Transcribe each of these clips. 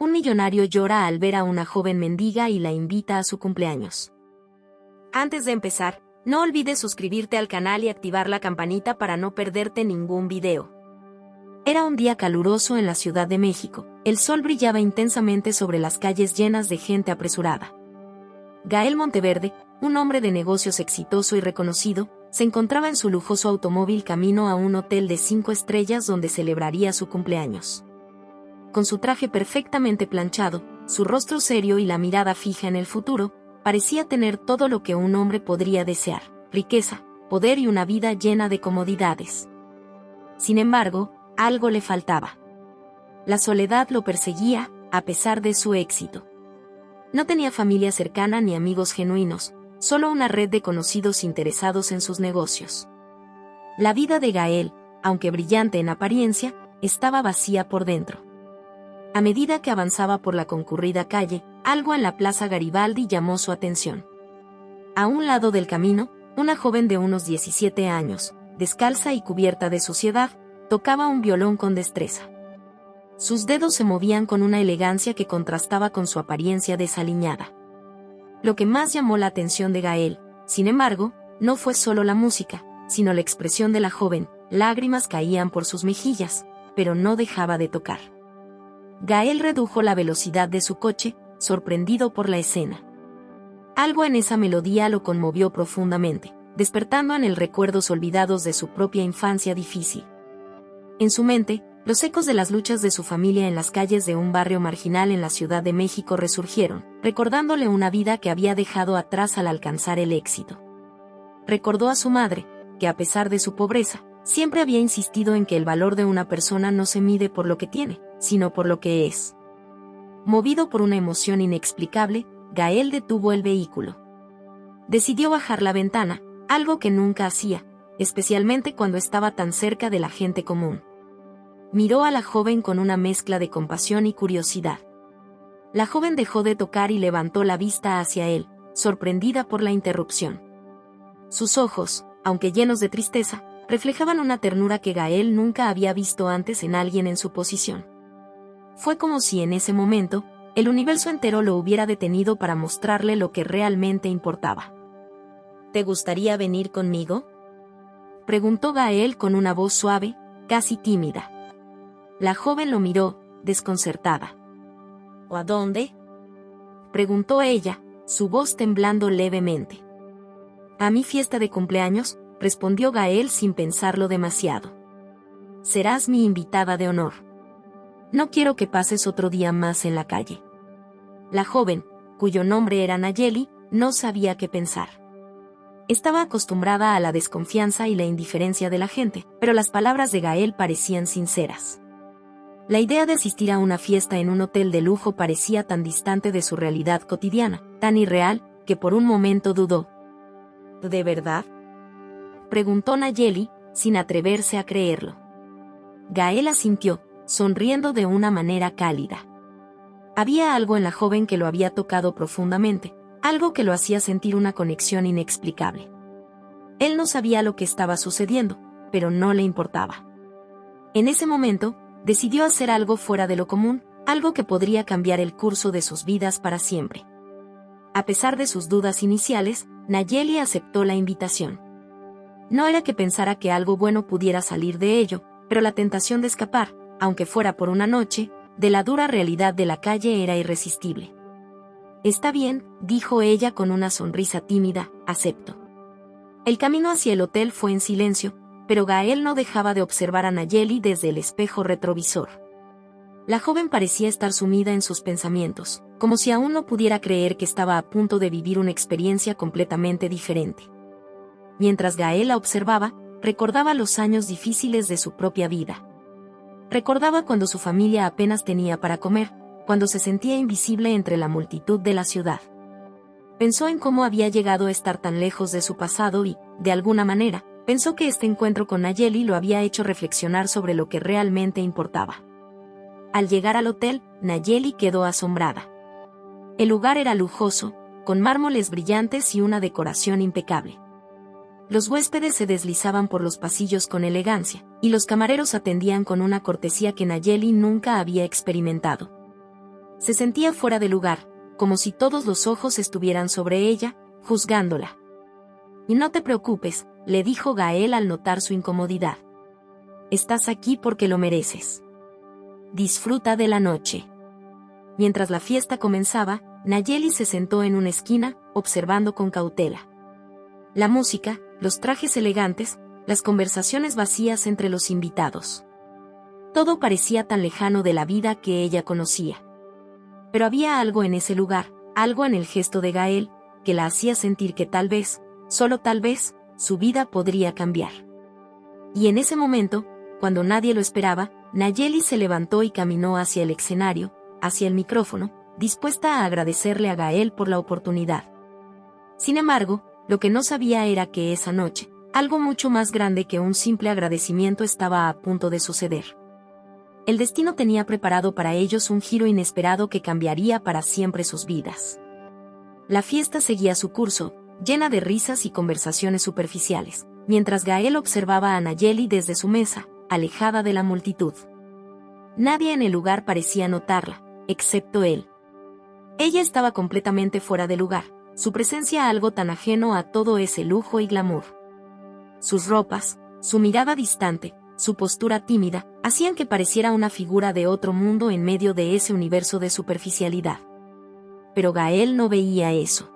Un millonario llora al ver a una joven mendiga y la invita a su cumpleaños. Antes de empezar, no olvides suscribirte al canal y activar la campanita para no perderte ningún video. Era un día caluroso en la Ciudad de México. El sol brillaba intensamente sobre las calles llenas de gente apresurada. Gael Monteverde, un hombre de negocios exitoso y reconocido, se encontraba en su lujoso automóvil camino a un hotel de 5 estrellas donde celebraría su cumpleaños. Con su traje perfectamente planchado, su rostro serio y la mirada fija en el futuro, parecía tener todo lo que un hombre podría desear: riqueza, poder y una vida llena de comodidades. Sin embargo, algo le faltaba. La soledad lo perseguía, a pesar de su éxito. No tenía familia cercana ni amigos genuinos, solo una red de conocidos interesados en sus negocios. La vida de Gael, aunque brillante en apariencia, estaba vacía por dentro. A medida que avanzaba por la concurrida calle, algo en la Plaza Garibaldi llamó su atención. A un lado del camino, una joven de unos 17 años, descalza y cubierta de suciedad, tocaba un violón con destreza. Sus dedos se movían con una elegancia que contrastaba con su apariencia desaliñada. Lo que más llamó la atención de Gael, sin embargo, no fue solo la música, sino la expresión de la joven. Lágrimas caían por sus mejillas, pero no dejaba de tocar. Gael redujo la velocidad de su coche, sorprendido por la escena. Algo en esa melodía lo conmovió profundamente, despertando en él recuerdos olvidados de su propia infancia difícil. En su mente, los ecos de las luchas de su familia en las calles de un barrio marginal en la Ciudad de México resurgieron, recordándole una vida que había dejado atrás al alcanzar el éxito. Recordó a su madre, que a pesar de su pobreza, siempre había insistido en que el valor de una persona no se mide por lo que tiene, sino por lo que es. Movido por una emoción inexplicable, Gael detuvo el vehículo. Decidió bajar la ventana, algo que nunca hacía, especialmente cuando estaba tan cerca de la gente común. Miró a la joven con una mezcla de compasión y curiosidad. La joven dejó de tocar y levantó la vista hacia él, sorprendida por la interrupción. Sus ojos, aunque llenos de tristeza, reflejaban una ternura que Gael nunca había visto antes en alguien en su posición. Fue como si en ese momento, el universo entero lo hubiera detenido para mostrarle lo que realmente importaba. ¿Te gustaría venir conmigo?, preguntó Gael con una voz suave, casi tímida. La joven lo miró, desconcertada. ¿O a dónde?, preguntó ella, su voz temblando levemente. A mi fiesta de cumpleaños, respondió Gael sin pensarlo demasiado. Serás mi invitada de honor. No quiero que pases otro día más en la calle. La joven, cuyo nombre era Nayeli, no sabía qué pensar. Estaba acostumbrada a la desconfianza y la indiferencia de la gente, pero las palabras de Gael parecían sinceras. La idea de asistir a una fiesta en un hotel de lujo parecía tan distante de su realidad cotidiana, tan irreal, que por un momento dudó. ¿De verdad?, preguntó Nayeli, sin atreverse a creerlo. Gael asintió, sonriendo de una manera cálida. Había algo en la joven que lo había tocado profundamente, algo que lo hacía sentir una conexión inexplicable. Él no sabía lo que estaba sucediendo, pero no le importaba. En ese momento, decidió hacer algo fuera de lo común, algo que podría cambiar el curso de sus vidas para siempre. A pesar de sus dudas iniciales, Nayeli aceptó la invitación. No era que pensara que algo bueno pudiera salir de ello, pero la tentación de escapar, aunque fuera por una noche, de la dura realidad de la calle era irresistible. Está bien, dijo ella con una sonrisa tímida, acepto. El camino hacia el hotel fue en silencio, pero Gael no dejaba de observar a Nayeli desde el espejo retrovisor. La joven parecía estar sumida en sus pensamientos, como si aún no pudiera creer que estaba a punto de vivir una experiencia completamente diferente. Mientras Gael la observaba, recordaba los años difíciles de su propia vida. Recordaba cuando su familia apenas tenía para comer, cuando se sentía invisible entre la multitud de la ciudad. Pensó en cómo había llegado a estar tan lejos de su pasado y, de alguna manera, pensó que este encuentro con Nayeli lo había hecho reflexionar sobre lo que realmente importaba. Al llegar al hotel, Nayeli quedó asombrada. El lugar era lujoso, con mármoles brillantes y una decoración impecable. Los huéspedes se deslizaban por los pasillos con elegancia, y los camareros atendían con una cortesía que Nayeli nunca había experimentado. Se sentía fuera de lugar, como si todos los ojos estuvieran sobre ella, juzgándola. «Y no te preocupes», le dijo Gael al notar su incomodidad. «Estás aquí porque lo mereces. Disfruta de la noche». Mientras la fiesta comenzaba, Nayeli se sentó en una esquina, observando con cautela. La música, los trajes elegantes, las conversaciones vacías entre los invitados. Todo parecía tan lejano de la vida que ella conocía. Pero había algo en ese lugar, algo en el gesto de Gael, que la hacía sentir que tal vez, solo tal vez, su vida podría cambiar. Y en ese momento, cuando nadie lo esperaba, Nayeli se levantó y caminó hacia el escenario, hacia el micrófono, dispuesta a agradecerle a Gael por la oportunidad. Sin embargo, lo que no sabía era que esa noche, algo mucho más grande que un simple agradecimiento estaba a punto de suceder. El destino tenía preparado para ellos un giro inesperado que cambiaría para siempre sus vidas. La fiesta seguía su curso, llena de risas y conversaciones superficiales, mientras Gael observaba a Nayeli desde su mesa, alejada de la multitud. Nadie en el lugar parecía notarla, excepto él. Ella estaba completamente fuera de lugar, su presencia algo tan ajeno a todo ese lujo y glamour. Sus ropas, su mirada distante, su postura tímida, hacían que pareciera una figura de otro mundo en medio de ese universo de superficialidad. Pero Gael no veía eso.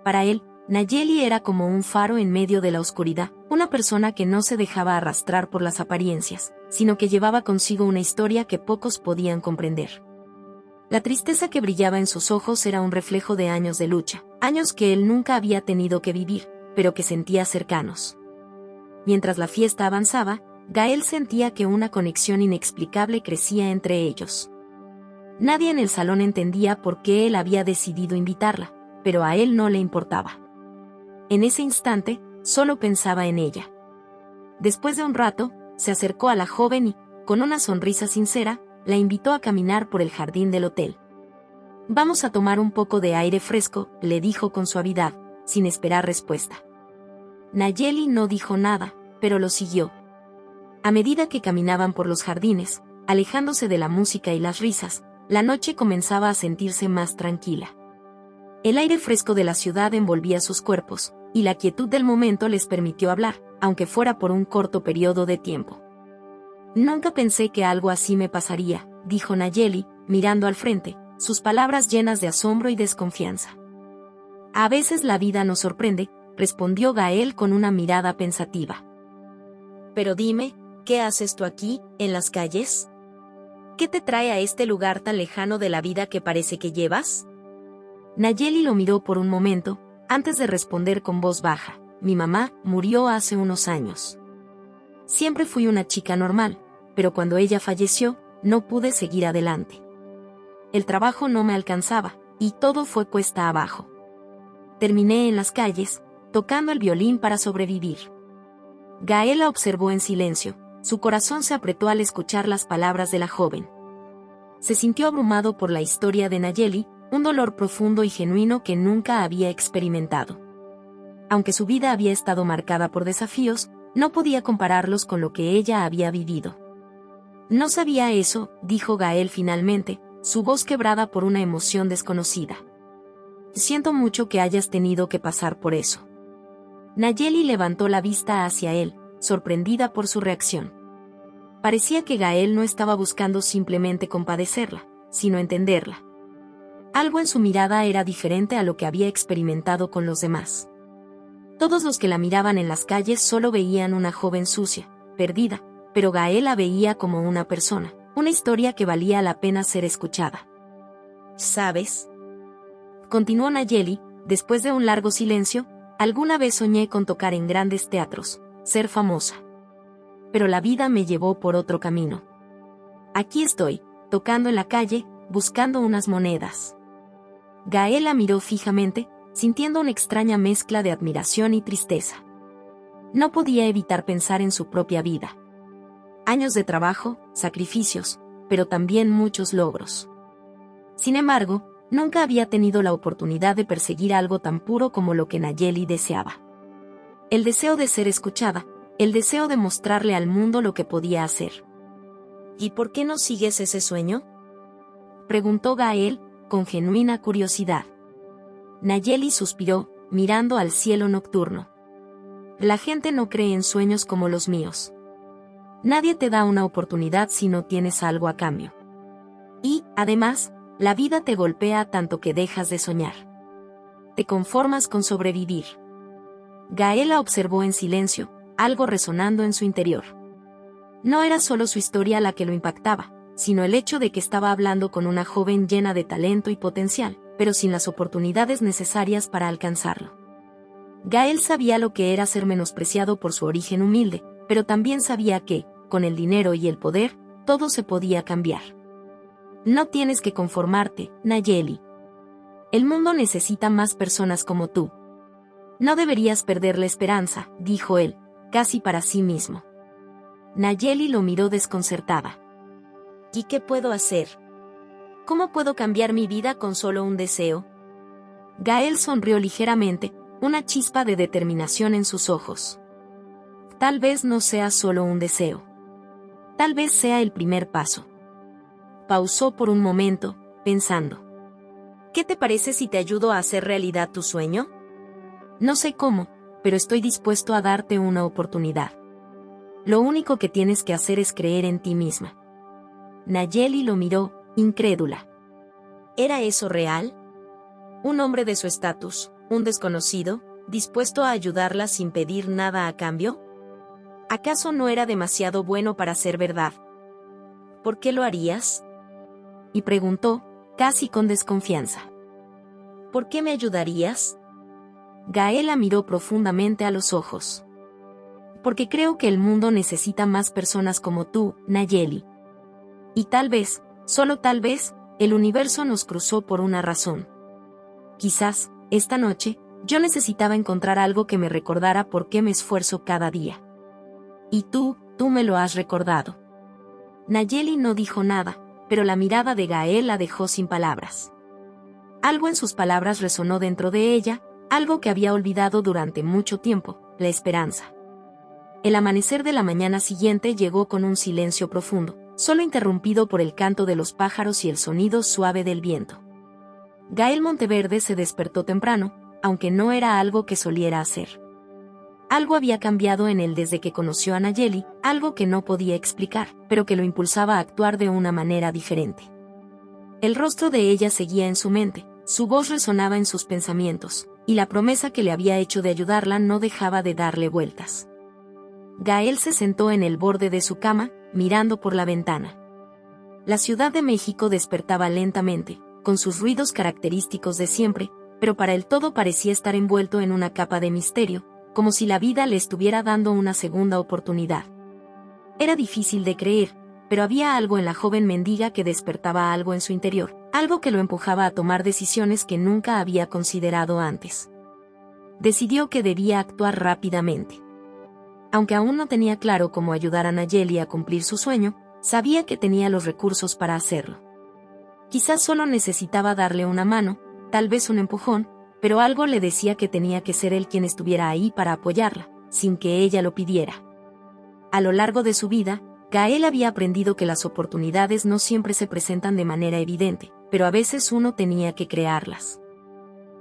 Para él, Nayeli era como un faro en medio de la oscuridad, una persona que no se dejaba arrastrar por las apariencias, sino que llevaba consigo una historia que pocos podían comprender. La tristeza que brillaba en sus ojos era un reflejo de años de lucha, años que él nunca había tenido que vivir, pero que sentía cercanos. Mientras la fiesta avanzaba, Gael sentía que una conexión inexplicable crecía entre ellos. Nadie en el salón entendía por qué él había decidido invitarla, pero a él no le importaba. En ese instante, solo pensaba en ella. Después de un rato, se acercó a la joven y, con una sonrisa sincera, la invitó a caminar por el jardín del hotel. «Vamos a tomar un poco de aire fresco», le dijo con suavidad, sin esperar respuesta. Nayeli no dijo nada, pero lo siguió. A medida que caminaban por los jardines, alejándose de la música y las risas, la noche comenzaba a sentirse más tranquila. El aire fresco de la ciudad envolvía sus cuerpos, y la quietud del momento les permitió hablar, aunque fuera por un corto periodo de tiempo. «Nunca pensé que algo así me pasaría», dijo Nayeli, mirando al frente, sus palabras llenas de asombro y desconfianza. «A veces la vida nos sorprende», respondió Gael con una mirada pensativa. «Pero dime, ¿qué haces tú aquí, en las calles? ¿Qué te trae a este lugar tan lejano de la vida que parece que llevas?» Nayeli lo miró por un momento, antes de responder con voz baja: «Mi mamá murió hace unos años. Siempre fui una chica normal, pero cuando ella falleció, no pude seguir adelante. El trabajo no me alcanzaba, y todo fue cuesta abajo. Terminé en las calles, tocando el violín para sobrevivir». Gael la observó en silencio, su corazón se apretó al escuchar las palabras de la joven. Se sintió abrumado por la historia de Nayeli, un dolor profundo y genuino que nunca había experimentado. Aunque su vida había estado marcada por desafíos, no podía compararlos con lo que ella había vivido. «No sabía eso», dijo Gael finalmente, su voz quebrada por una emoción desconocida. «Siento mucho que hayas tenido que pasar por eso». Nayeli levantó la vista hacia él, sorprendida por su reacción. Parecía que Gael no estaba buscando simplemente compadecerla, sino entenderla. Algo en su mirada era diferente a lo que había experimentado con los demás. Todos los que la miraban en las calles solo veían una joven sucia, perdida, pero Gael la veía como una persona, una historia que valía la pena ser escuchada. «¿Sabes?», continuó Nayeli, después de un largo silencio, «alguna vez soñé con tocar en grandes teatros, ser famosa. Pero la vida me llevó por otro camino. Aquí estoy, tocando en la calle, buscando unas monedas». Gael la miró fijamente, sintiendo una extraña mezcla de admiración y tristeza. No podía evitar pensar en su propia vida. Años de trabajo, sacrificios, pero también muchos logros. Sin embargo, nunca había tenido la oportunidad de perseguir algo tan puro como lo que Nayeli deseaba. El deseo de ser escuchada, el deseo de mostrarle al mundo lo que podía hacer. «¿Y por qué no sigues ese sueño?», preguntó Gael, con genuina curiosidad. Nayeli suspiró, mirando al cielo nocturno. La gente no cree en sueños como los míos. Nadie te da una oportunidad si no tienes algo a cambio. Y, además, la vida te golpea tanto que dejas de soñar. Te conformas con sobrevivir. Gael la observó en silencio, algo resonando en su interior. No era solo su historia la que lo impactaba, sino el hecho de que estaba hablando con una joven llena de talento y potencial, pero sin las oportunidades necesarias para alcanzarlo. Gael sabía lo que era ser menospreciado por su origen humilde, pero también sabía que, con el dinero y el poder, todo se podía cambiar. No tienes que conformarte, Nayeli. El mundo necesita más personas como tú. No deberías perder la esperanza, dijo él, casi para sí mismo. Nayeli lo miró desconcertada. ¿Y qué puedo hacer? ¿Cómo puedo cambiar mi vida con solo un deseo? Gael sonrió ligeramente, una chispa de determinación en sus ojos. Tal vez no sea solo un deseo. Tal vez sea el primer paso. Pausó por un momento, pensando. ¿Qué te parece si te ayudo a hacer realidad tu sueño? No sé cómo, pero estoy dispuesto a darte una oportunidad. Lo único que tienes que hacer es creer en ti misma. Nayeli lo miró, incrédula. ¿Era eso real? Un hombre de su estatus, un desconocido, dispuesto a ayudarla sin pedir nada a cambio? ¿Acaso no era demasiado bueno para ser verdad? ¿Por qué lo harías? Y preguntó, casi con desconfianza. ¿Por qué me ayudarías? Gael la miró profundamente a los ojos. Porque creo que el mundo necesita más personas como tú, Nayeli. Y tal vez, solo tal vez, el universo nos cruzó por una razón. Quizás, esta noche, yo necesitaba encontrar algo que me recordara por qué me esfuerzo cada día. Y tú me lo has recordado. Nayeli no dijo nada, pero la mirada de Gael la dejó sin palabras. Algo en sus palabras resonó dentro de ella, algo que había olvidado durante mucho tiempo, la esperanza. El amanecer de la mañana siguiente llegó con un silencio profundo, solo interrumpido por el canto de los pájaros y el sonido suave del viento. Gael Monteverde se despertó temprano, aunque no era algo que soliera hacer. Algo había cambiado en él desde que conoció a Nayeli, algo que no podía explicar, pero que lo impulsaba a actuar de una manera diferente. El rostro de ella seguía en su mente, su voz resonaba en sus pensamientos, y la promesa que le había hecho de ayudarla no dejaba de darle vueltas. Gael se sentó en el borde de su cama, mirando por la ventana. La Ciudad de México despertaba lentamente, con sus ruidos característicos de siempre, pero para él todo parecía estar envuelto en una capa de misterio, como si la vida le estuviera dando una segunda oportunidad. Era difícil de creer, pero había algo en la joven mendiga que despertaba algo en su interior, algo que lo empujaba a tomar decisiones que nunca había considerado antes. Decidió que debía actuar rápidamente. Aunque aún no tenía claro cómo ayudar a Nayeli a cumplir su sueño, sabía que tenía los recursos para hacerlo. Quizás solo necesitaba darle una mano, tal vez un empujón, pero algo le decía que tenía que ser él quien estuviera ahí para apoyarla, sin que ella lo pidiera. A lo largo de su vida, Gael había aprendido que las oportunidades no siempre se presentan de manera evidente, pero a veces uno tenía que crearlas.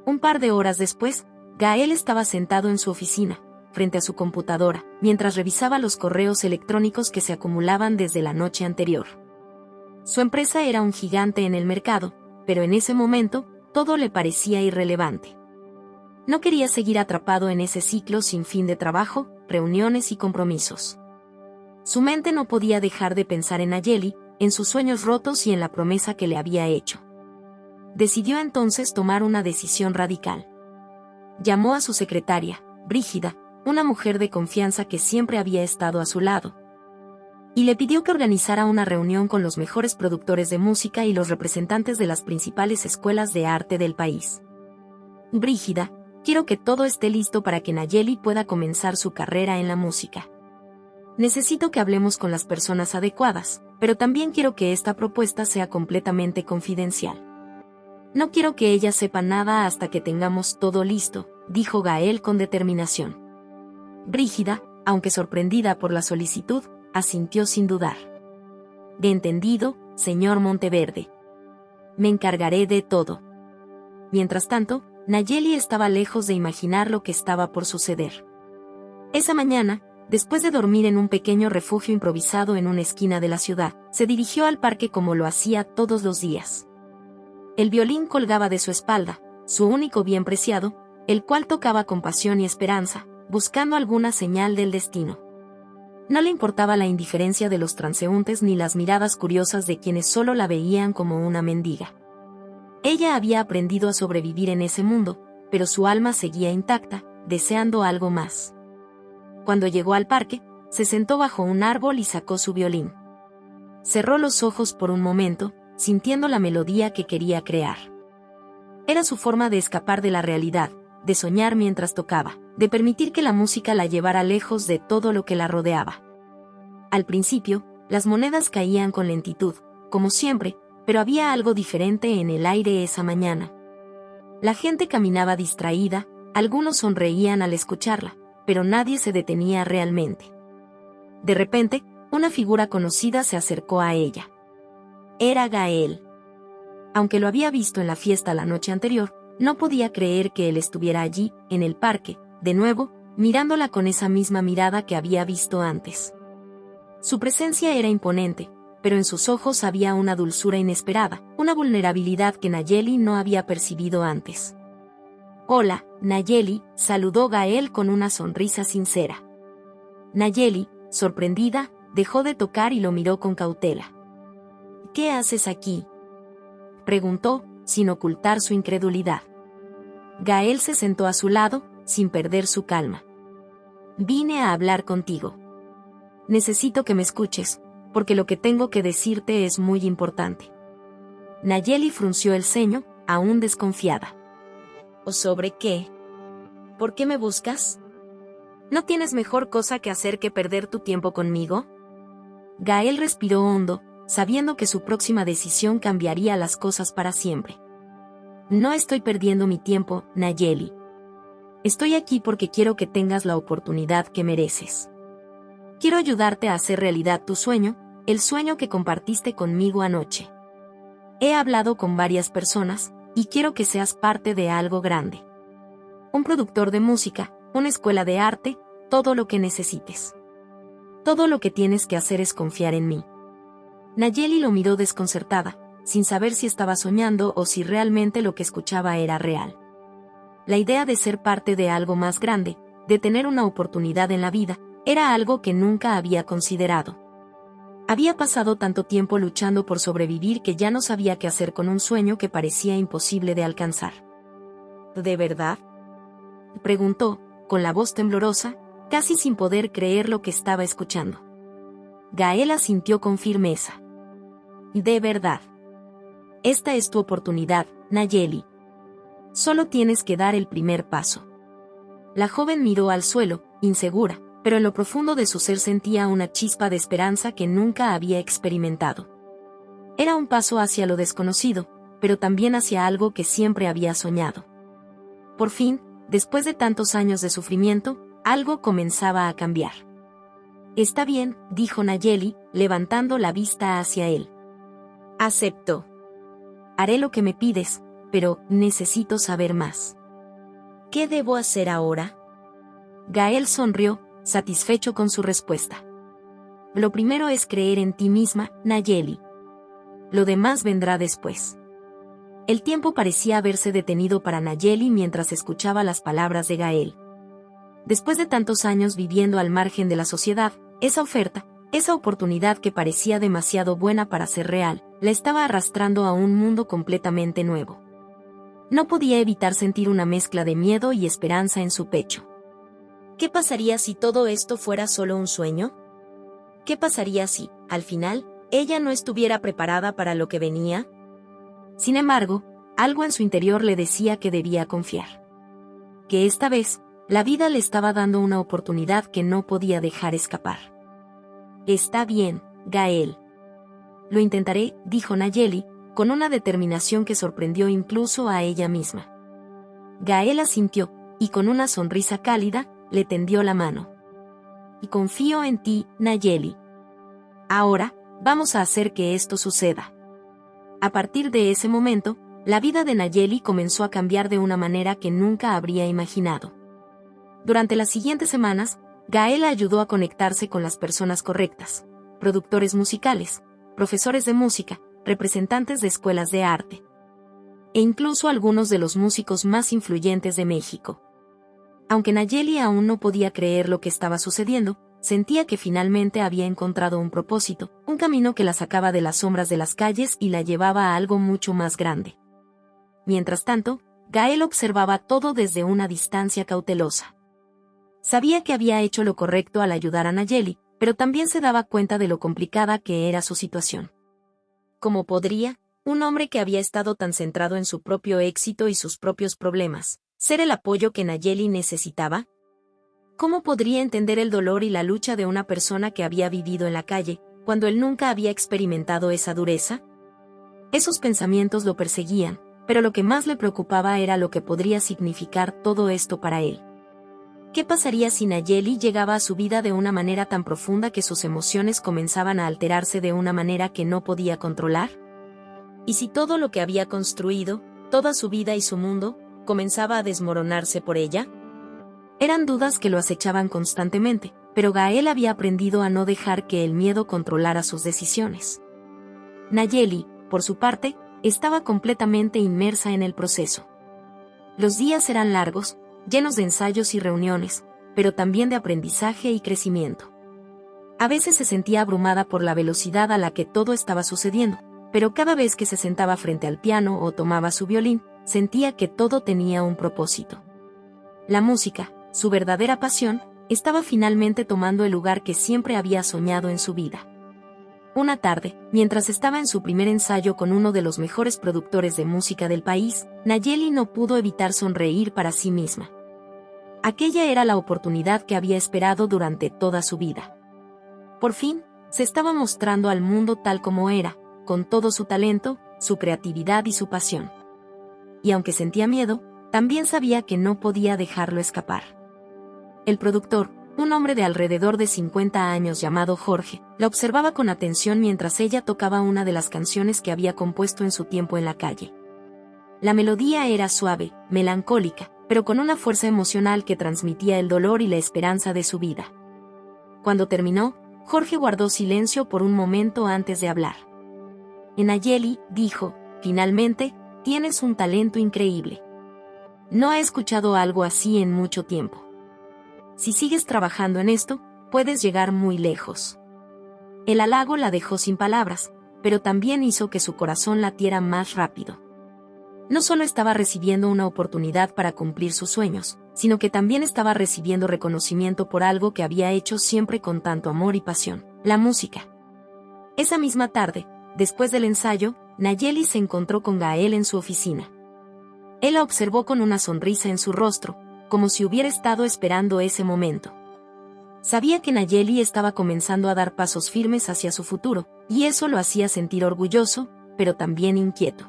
Un par de horas después, Gael estaba sentado en su oficina, frente a su computadora, mientras revisaba los correos electrónicos que se acumulaban desde la noche anterior. Su empresa era un gigante en el mercado, pero en ese momento, todo le parecía irrelevante. No quería seguir atrapado en ese ciclo sin fin de trabajo, reuniones y compromisos. Su mente no podía dejar de pensar en Nayeli, en sus sueños rotos y en la promesa que le había hecho. Decidió entonces tomar una decisión radical. Llamó a su secretaria, Brígida, una mujer de confianza que siempre había estado a su lado, y le pidió que organizara una reunión con los mejores productores de música y los representantes de las principales escuelas de arte del país. Brígida, quiero que todo esté listo para que Nayeli pueda comenzar su carrera en la música. Necesito que hablemos con las personas adecuadas, pero también quiero que esta propuesta sea completamente confidencial. No quiero que ella sepa nada hasta que tengamos todo listo, dijo Gael con determinación. Brígida, aunque sorprendida por la solicitud, asintió sin dudar. De entendido, señor Monteverde. me encargaré de todo. Mientras tanto, Nayeli estaba lejos de imaginar lo que estaba por suceder. Esa mañana, después de dormir en un pequeño refugio improvisado en una esquina de la ciudad, se dirigió al parque como lo hacía todos los días. El violín colgaba de su espalda, su único bien preciado, el cual tocaba con pasión y esperanza, buscando alguna señal del destino. No le importaba la indiferencia de los transeúntes ni las miradas curiosas de quienes solo la veían como una mendiga. Ella había aprendido a sobrevivir en ese mundo, pero su alma seguía intacta, deseando algo más. Cuando llegó al parque, se sentó bajo un árbol y sacó su violín. Cerró los ojos por un momento, sintiendo la melodía que quería crear. Era su forma de escapar de la realidad, de soñar mientras tocaba, de permitir que la música la llevara lejos de todo lo que la rodeaba. Al principio, las monedas caían con lentitud, como siempre, pero había algo diferente en el aire esa mañana. La gente caminaba distraída, algunos sonreían al escucharla, pero nadie se detenía realmente. De repente, una figura conocida se acercó a ella. Era Gael. Aunque lo había visto en la fiesta la noche anterior, no podía creer que él estuviera allí, en el parque, de nuevo, mirándola con esa misma mirada que había visto antes. Su presencia era imponente, pero en sus ojos había una dulzura inesperada, una vulnerabilidad que Nayeli no había percibido antes. «Hola, Nayeli», saludó Gael con una sonrisa sincera. Nayeli, sorprendida, dejó de tocar y lo miró con cautela. «¿Qué haces aquí?», preguntó, sin ocultar su incredulidad. Gael se sentó a su lado, sin perder su calma. «Vine a hablar contigo. Necesito que me escuches, porque lo que tengo que decirte es muy importante». Nayeli frunció el ceño, aún desconfiada. «¿O sobre qué? ¿Por qué me buscas? ¿No tienes mejor cosa que hacer que perder tu tiempo conmigo?». Gael respiró hondo, sabiendo que su próxima decisión cambiaría las cosas para siempre. «No estoy perdiendo mi tiempo, Nayeli. Estoy aquí porque quiero que tengas la oportunidad que mereces. Quiero ayudarte a hacer realidad tu sueño, el sueño que compartiste conmigo anoche. He hablado con varias personas, y quiero que seas parte de algo grande. Un productor de música, una escuela de arte, todo lo que necesites. Todo lo que tienes que hacer es confiar en mí». Nayeli lo miró desconcertada, sin saber si estaba soñando o si realmente lo que escuchaba era real. La idea de ser parte de algo más grande, de tener una oportunidad en la vida, era algo que nunca había considerado. Había pasado tanto tiempo luchando por sobrevivir que ya no sabía qué hacer con un sueño que parecía imposible de alcanzar. «¿De verdad?», preguntó, con la voz temblorosa, casi sin poder creer lo que estaba escuchando. Gael asintió con firmeza. «De verdad. Esta es tu oportunidad, Nayeli. Solo tienes que dar el primer paso». La joven miró al suelo, insegura, pero en lo profundo de su ser sentía una chispa de esperanza que nunca había experimentado. Era un paso hacia lo desconocido, pero también hacia algo que siempre había soñado. Por fin, después de tantos años de sufrimiento, algo comenzaba a cambiar. «Está bien», dijo Nayeli, levantando la vista hacia él. «Acepto. Haré lo que me pides, pero necesito saber más. ¿Qué debo hacer ahora?». Gael sonrió, satisfecho con su respuesta. «Lo primero es creer en ti misma, Nayeli. Lo demás vendrá después». El tiempo parecía haberse detenido para Nayeli mientras escuchaba las palabras de Gael. Después de tantos años viviendo al margen de la sociedad, esa oferta, esa oportunidad que parecía demasiado buena para ser real, la estaba arrastrando a un mundo completamente nuevo. No podía evitar sentir una mezcla de miedo y esperanza en su pecho. ¿Qué pasaría si todo esto fuera solo un sueño? ¿Qué pasaría si, al final, ella no estuviera preparada para lo que venía? Sin embargo, algo en su interior le decía que debía confiar. Que esta vez, la vida le estaba dando una oportunidad que no podía dejar escapar. «Está bien, Gael. Lo intentaré», dijo Nayeli, con una determinación que sorprendió incluso a ella misma. Gael asintió, y con una sonrisa cálida, le tendió la mano. «Y confío en ti, Nayeli. Ahora, vamos a hacer que esto suceda». A partir de ese momento, la vida de Nayeli comenzó a cambiar de una manera que nunca habría imaginado. Durante las siguientes semanas, Gael la ayudó a conectarse con las personas correctas: productores musicales, profesores de música, representantes de escuelas de arte, e incluso algunos de los músicos más influyentes de México. Aunque Nayeli aún no podía creer lo que estaba sucediendo, sentía que finalmente había encontrado un propósito, un camino que la sacaba de las sombras de las calles y la llevaba a algo mucho más grande. Mientras tanto, Gael observaba todo desde una distancia cautelosa. Sabía que había hecho lo correcto al ayudar a Nayeli, pero también se daba cuenta de lo complicada que era su situación. ¿Cómo podría un hombre que había estado tan centrado en su propio éxito y sus propios problemas ser el apoyo que Nayeli necesitaba? ¿Cómo podría entender el dolor y la lucha de una persona que había vivido en la calle, cuando él nunca había experimentado esa dureza? Esos pensamientos lo perseguían, pero lo que más le preocupaba era lo que podría significar todo esto para él. ¿Qué pasaría si Nayeli llegaba a su vida de una manera tan profunda que sus emociones comenzaban a alterarse de una manera que no podía controlar? ¿Y si todo lo que había construido, toda su vida y su mundo, comenzaba a desmoronarse por ella? Eran dudas que lo acechaban constantemente, pero Gael había aprendido a no dejar que el miedo controlara sus decisiones. Nayeli, por su parte, estaba completamente inmersa en el proceso. Los días eran largos, llenos de ensayos y reuniones, pero también de aprendizaje y crecimiento. A veces se sentía abrumada por la velocidad a la que todo estaba sucediendo, pero cada vez que se sentaba frente al piano o tomaba su violín, sentía que todo tenía un propósito. La música, su verdadera pasión, estaba finalmente tomando el lugar que siempre había soñado en su vida. Una tarde, mientras estaba en su primer ensayo con uno de los mejores productores de música del país, Nayeli no pudo evitar sonreír para sí misma. Aquella era la oportunidad que había esperado durante toda su vida. Por fin, se estaba mostrando al mundo tal como era, con todo su talento, su creatividad y su pasión. Y aunque sentía miedo, también sabía que no podía dejarlo escapar. El productor, un hombre de alrededor de 50 años llamado Jorge, la observaba con atención mientras ella tocaba una de las canciones que había compuesto en su tiempo en la calle. La melodía era suave, melancólica, pero con una fuerza emocional que transmitía el dolor y la esperanza de su vida. Cuando terminó, Jorge guardó silencio por un momento antes de hablar. Nayeli, dijo, finalmente, tienes un talento increíble. No he escuchado algo así en mucho tiempo. Si sigues trabajando en esto, puedes llegar muy lejos. El halago la dejó sin palabras, pero también hizo que su corazón latiera más rápido. No solo estaba recibiendo una oportunidad para cumplir sus sueños, sino que también estaba recibiendo reconocimiento por algo que había hecho siempre con tanto amor y pasión: la música. Esa misma tarde, después del ensayo, Nayeli se encontró con Gael en su oficina. Él la observó con una sonrisa en su rostro, como si hubiera estado esperando ese momento. Sabía que Nayeli estaba comenzando a dar pasos firmes hacia su futuro, y eso lo hacía sentir orgulloso, pero también inquieto.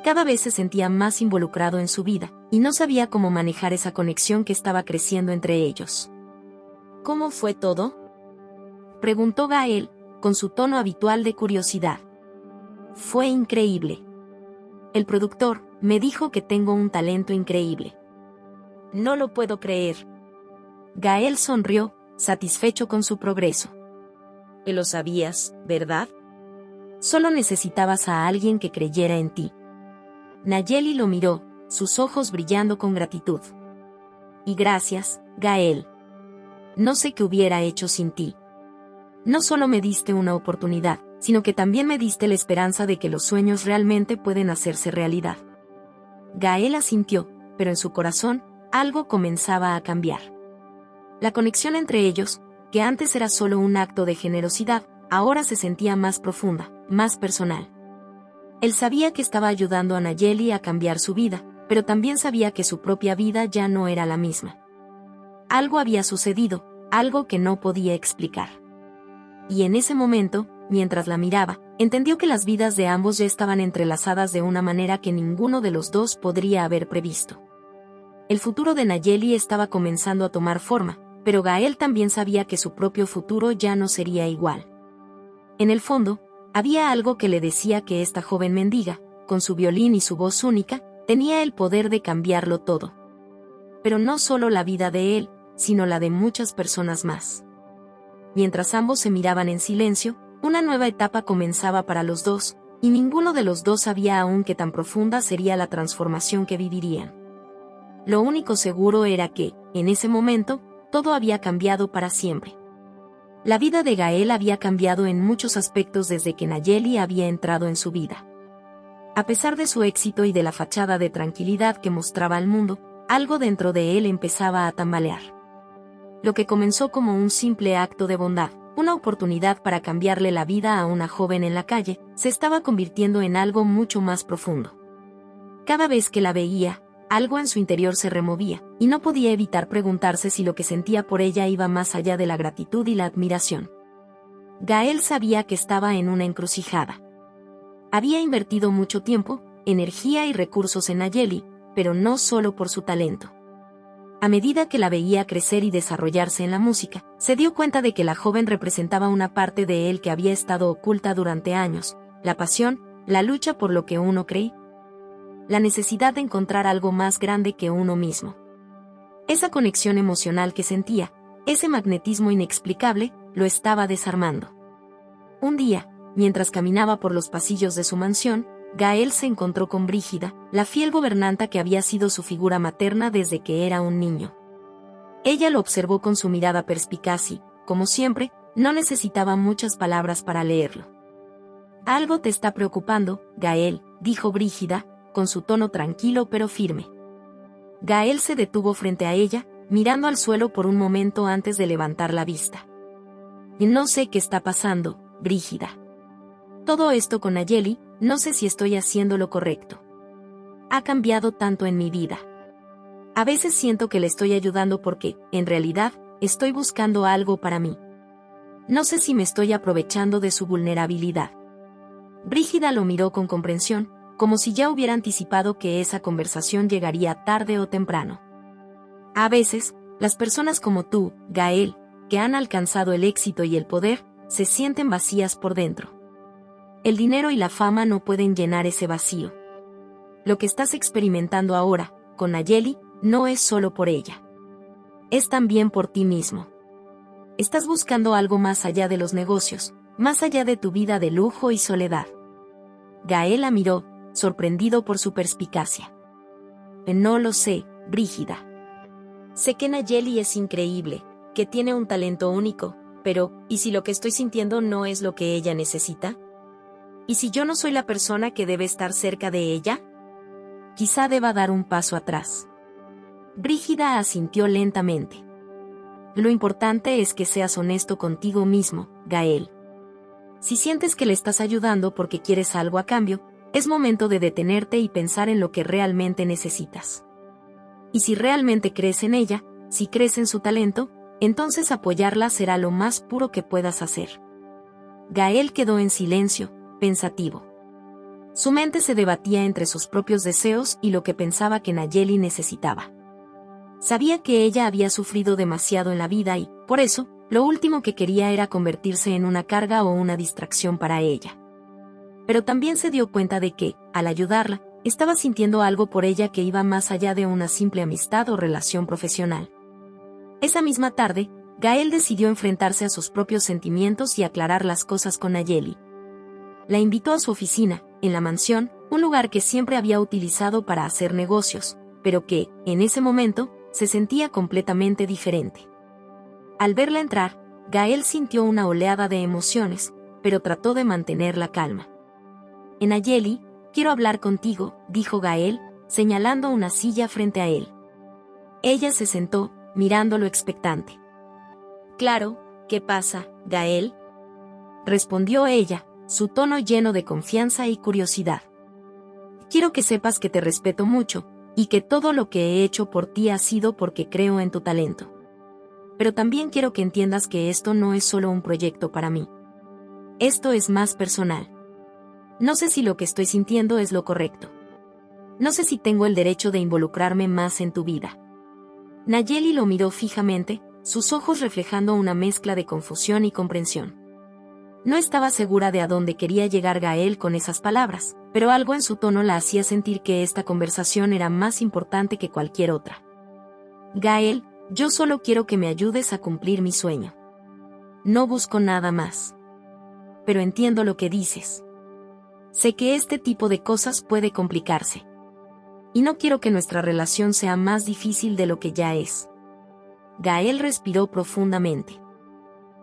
Cada vez se sentía más involucrado en su vida, y no sabía cómo manejar esa conexión que estaba creciendo entre ellos. ¿Cómo fue todo?, preguntó Gael, con su tono habitual de curiosidad. Fue increíble. El productor me dijo que tengo un talento increíble. No lo puedo creer. Gael sonrió, satisfecho con su progreso. Que lo sabías, ¿verdad? Solo necesitabas a alguien que creyera en ti. Nayeli lo miró, sus ojos brillando con gratitud. Y gracias, Gael. No sé qué hubiera hecho sin ti. No solo me diste una oportunidad, sino que también me diste la esperanza de que los sueños realmente pueden hacerse realidad. Gael asintió, pero en su corazón, algo comenzaba a cambiar. La conexión entre ellos, que antes era solo un acto de generosidad, ahora se sentía más profunda, más personal. Él sabía que estaba ayudando a Nayeli a cambiar su vida, pero también sabía que su propia vida ya no era la misma. Algo había sucedido, algo que no podía explicar. Y en ese momento, mientras la miraba, entendió que las vidas de ambos ya estaban entrelazadas de una manera que ninguno de los dos podría haber previsto. El futuro de Nayeli estaba comenzando a tomar forma, pero Gael también sabía que su propio futuro ya no sería igual. En el fondo, Había algo que le decía que esta joven mendiga, con su violín y su voz única, tenía el poder de cambiarlo todo. Pero no solo la vida de él, sino la de muchas personas más. Mientras ambos se miraban en silencio, una nueva etapa comenzaba para los dos, y ninguno de los dos sabía aún qué tan profunda sería la transformación que vivirían. Lo único seguro era que, en ese momento, todo había cambiado para siempre. La vida de Gael había cambiado en muchos aspectos desde que Nayeli había entrado en su vida. A pesar de su éxito y de la fachada de tranquilidad que mostraba al mundo, algo dentro de él empezaba a tambalear. Lo que comenzó como un simple acto de bondad, una oportunidad para cambiarle la vida a una joven en la calle, se estaba convirtiendo en algo mucho más profundo. Cada vez que la veía, algo en su interior se removía, y no podía evitar preguntarse si lo que sentía por ella iba más allá de la gratitud y la admiración. Gael sabía que estaba en una encrucijada. Había invertido mucho tiempo, energía y recursos en Nayeli, pero no solo por su talento. A medida que la veía crecer y desarrollarse en la música, se dio cuenta de que la joven representaba una parte de él que había estado oculta durante años: la pasión, la lucha por lo que uno cree, la necesidad de encontrar algo más grande que uno mismo. Esa conexión emocional que sentía, ese magnetismo inexplicable, lo estaba desarmando. Un día, mientras caminaba por los pasillos de su mansión, Gael se encontró con Brígida, la fiel gobernanta que había sido su figura materna desde que era un niño. Ella lo observó con su mirada perspicaz y, como siempre, no necesitaba muchas palabras para leerlo. «Algo te está preocupando, Gael», dijo Brígida, con su tono tranquilo pero firme. Gael se detuvo frente a ella, mirando al suelo por un momento antes de levantar la vista. «No sé qué está pasando, Brígida. Todo esto con Nayeli, no sé si estoy haciendo lo correcto. Ha cambiado tanto en mi vida. A veces siento que le estoy ayudando porque, en realidad, estoy buscando algo para mí. No sé si me estoy aprovechando de su vulnerabilidad». Brígida lo miró con comprensión, como si ya hubiera anticipado que esa conversación llegaría tarde o temprano. A veces, las personas como tú, Gael, que han alcanzado el éxito y el poder, se sienten vacías por dentro. El dinero y la fama no pueden llenar ese vacío. Lo que estás experimentando ahora, con Nayeli, no es solo por ella. Es también por ti mismo. Estás buscando algo más allá de los negocios, más allá de tu vida de lujo y soledad. Gael la miró, sorprendido por su perspicacia. No lo sé, Brígida. Sé que Nayeli es increíble, que tiene un talento único, pero, ¿y si lo que estoy sintiendo no es lo que ella necesita? ¿Y si yo no soy la persona que debe estar cerca de ella? Quizá deba dar un paso atrás. Brígida asintió lentamente. Lo importante es que seas honesto contigo mismo, Gael. Si sientes que le estás ayudando porque quieres algo a cambio, es momento de detenerte y pensar en lo que realmente necesitas. Y si realmente crees en ella, si crees en su talento, entonces apoyarla será lo más puro que puedas hacer. Gael quedó en silencio, pensativo. Su mente se debatía entre sus propios deseos y lo que pensaba que Nayeli necesitaba. Sabía que ella había sufrido demasiado en la vida y, por eso, lo último que quería era convertirse en una carga o una distracción para ella. Pero también se dio cuenta de que, al ayudarla, estaba sintiendo algo por ella que iba más allá de una simple amistad o relación profesional. Esa misma tarde, Gael decidió enfrentarse a sus propios sentimientos y aclarar las cosas con Nayeli. La invitó a su oficina, en la mansión, un lugar que siempre había utilizado para hacer negocios, pero que, en ese momento, se sentía completamente diferente. Al verla entrar, Gael sintió una oleada de emociones, pero trató de mantener la calma. «Nayeli, quiero hablar contigo», dijo Gael, señalando una silla frente a él. Ella se sentó, mirándolo expectante. «Claro, ¿qué pasa, Gael?», respondió ella, su tono lleno de confianza y curiosidad. «Quiero que sepas que te respeto mucho, y que todo lo que he hecho por ti ha sido porque creo en tu talento. Pero también quiero que entiendas que esto no es solo un proyecto para mí. Esto es más personal. No sé si lo que estoy sintiendo es lo correcto. No sé si tengo el derecho de involucrarme más en tu vida». Nayeli lo miró fijamente, sus ojos reflejando una mezcla de confusión y comprensión. No estaba segura de a dónde quería llegar Gael con esas palabras, pero algo en su tono la hacía sentir que esta conversación era más importante que cualquier otra. Gael, yo solo quiero que me ayudes a cumplir mi sueño. No busco nada más. Pero entiendo lo que dices. Sé que este tipo de cosas puede complicarse. Y no quiero que nuestra relación sea más difícil de lo que ya es. Gael respiró profundamente.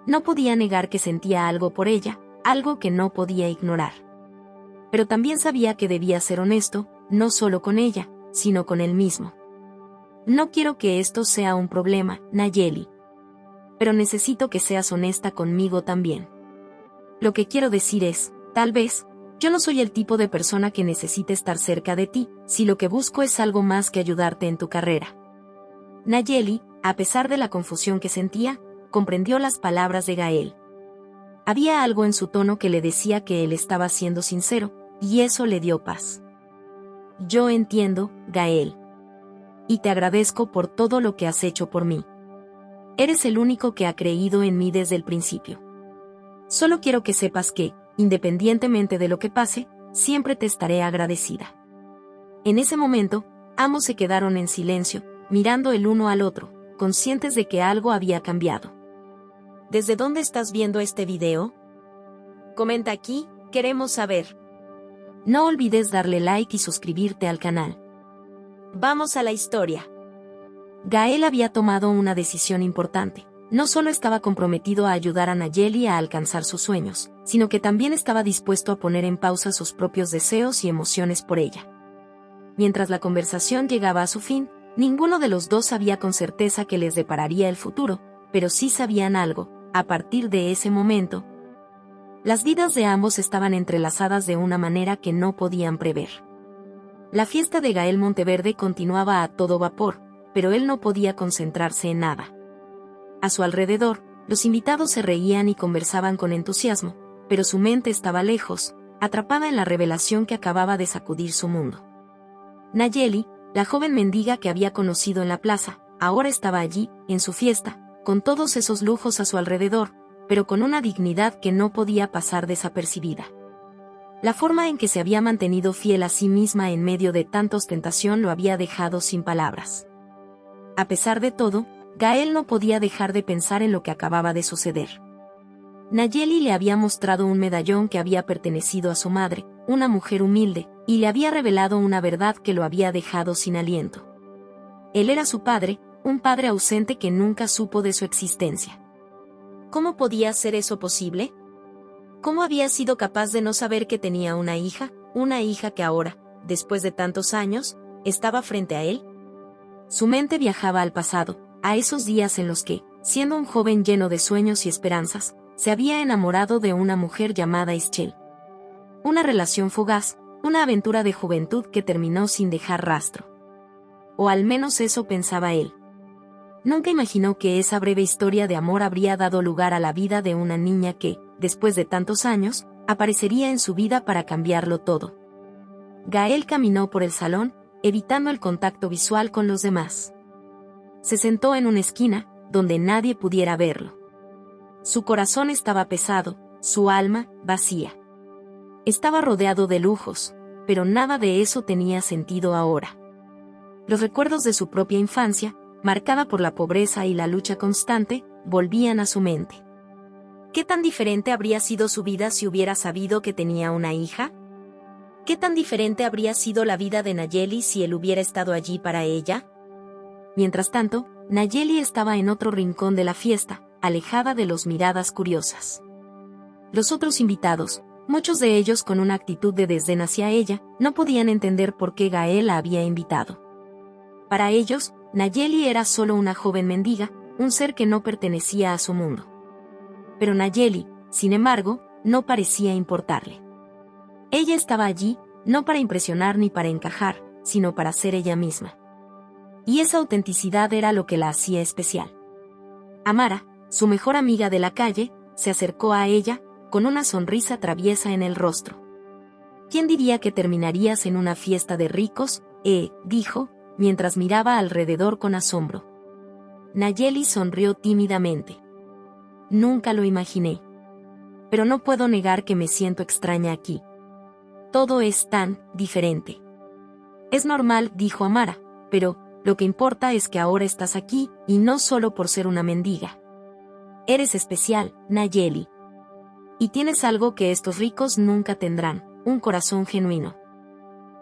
No podía negar que sentía algo por ella, algo que no podía ignorar. Pero también sabía que debía ser honesto, no solo con ella, sino con él mismo. No quiero que esto sea un problema, Nayeli. Pero necesito que seas honesta conmigo también. Lo que quiero decir es, tal vez, yo no soy el tipo de persona que necesite estar cerca de ti, si lo que busco es algo más que ayudarte en tu carrera. Nayeli, a pesar de la confusión que sentía, comprendió las palabras de Gael. Había algo en su tono que le decía que él estaba siendo sincero, y eso le dio paz. Yo entiendo, Gael. Y te agradezco por todo lo que has hecho por mí. Eres el único que ha creído en mí desde el principio. Solo quiero que sepas que, independientemente de lo que pase, siempre te estaré agradecida. En ese momento, ambos se quedaron en silencio, mirando el uno al otro, conscientes de que algo había cambiado. ¿Desde dónde estás viendo este video? Comenta aquí, queremos saber. No olvides darle like y suscribirte al canal. Vamos a la historia. Gael había tomado una decisión importante. No solo estaba comprometido a ayudar a Nayeli a alcanzar sus sueños, sino que también estaba dispuesto a poner en pausa sus propios deseos y emociones por ella. Mientras la conversación llegaba a su fin, ninguno de los dos sabía con certeza qué les depararía el futuro, pero sí sabían algo. A partir de ese momento, las vidas de ambos estaban entrelazadas de una manera que no podían prever. La fiesta de Gael Monteverde continuaba a todo vapor, pero él no podía concentrarse en nada. A su alrededor, los invitados se reían y conversaban con entusiasmo, pero su mente estaba lejos, atrapada en la revelación que acababa de sacudir su mundo. Nayeli, la joven mendiga que había conocido en la plaza, ahora estaba allí, en su fiesta, con todos esos lujos a su alrededor, pero con una dignidad que no podía pasar desapercibida. La forma en que se había mantenido fiel a sí misma en medio de tanta ostentación lo había dejado sin palabras. A pesar de todo, Gael no podía dejar de pensar en lo que acababa de suceder. Nayeli le había mostrado un medallón que había pertenecido a su madre, una mujer humilde, y le había revelado una verdad que lo había dejado sin aliento. Él era su padre, un padre ausente que nunca supo de su existencia. ¿Cómo podía ser eso posible? ¿Cómo había sido capaz de no saber que tenía una hija que ahora, después de tantos años, estaba frente a él? Su mente viajaba al pasado, a esos días en los que, siendo un joven lleno de sueños y esperanzas, se había enamorado de una mujer llamada Ischel. Una relación fugaz, una aventura de juventud que terminó sin dejar rastro. O al menos eso pensaba él. Nunca imaginó que esa breve historia de amor habría dado lugar a la vida de una niña que, después de tantos años, aparecería en su vida para cambiarlo todo. Gael caminó por el salón, evitando el contacto visual con los demás. Se sentó en una esquina, donde nadie pudiera verlo. Su corazón estaba pesado, su alma, vacía. Estaba rodeado de lujos, pero nada de eso tenía sentido ahora. Los recuerdos de su propia infancia, marcada por la pobreza y la lucha constante, volvían a su mente. ¿Qué tan diferente habría sido su vida si hubiera sabido que tenía una hija? ¿Qué tan diferente habría sido la vida de Nayeli si él hubiera estado allí para ella? Mientras tanto, Nayeli estaba en otro rincón de la fiesta, alejada de las miradas curiosas. Los otros invitados, muchos de ellos con una actitud de desdén hacia ella, no podían entender por qué Gael la había invitado. Para ellos, Nayeli era solo una joven mendiga, un ser que no pertenecía a su mundo. Pero Nayeli, sin embargo, no parecía importarle. Ella estaba allí, no para impresionar ni para encajar, sino para ser ella misma. Y esa autenticidad era lo que la hacía especial. Amara, su mejor amiga de la calle, se acercó a ella, con una sonrisa traviesa en el rostro. ¿Quién diría que terminarías en una fiesta de ricos? Dijo, mientras miraba alrededor con asombro. Nayeli sonrió tímidamente. Nunca lo imaginé. pero no puedo negar que me siento extraña aquí. Todo es tan diferente. Es normal, dijo Amara, pero lo que importa es que ahora estás aquí, y no solo por ser una mendiga. Eres especial, Nayeli. Y tienes algo que estos ricos nunca tendrán, un corazón genuino.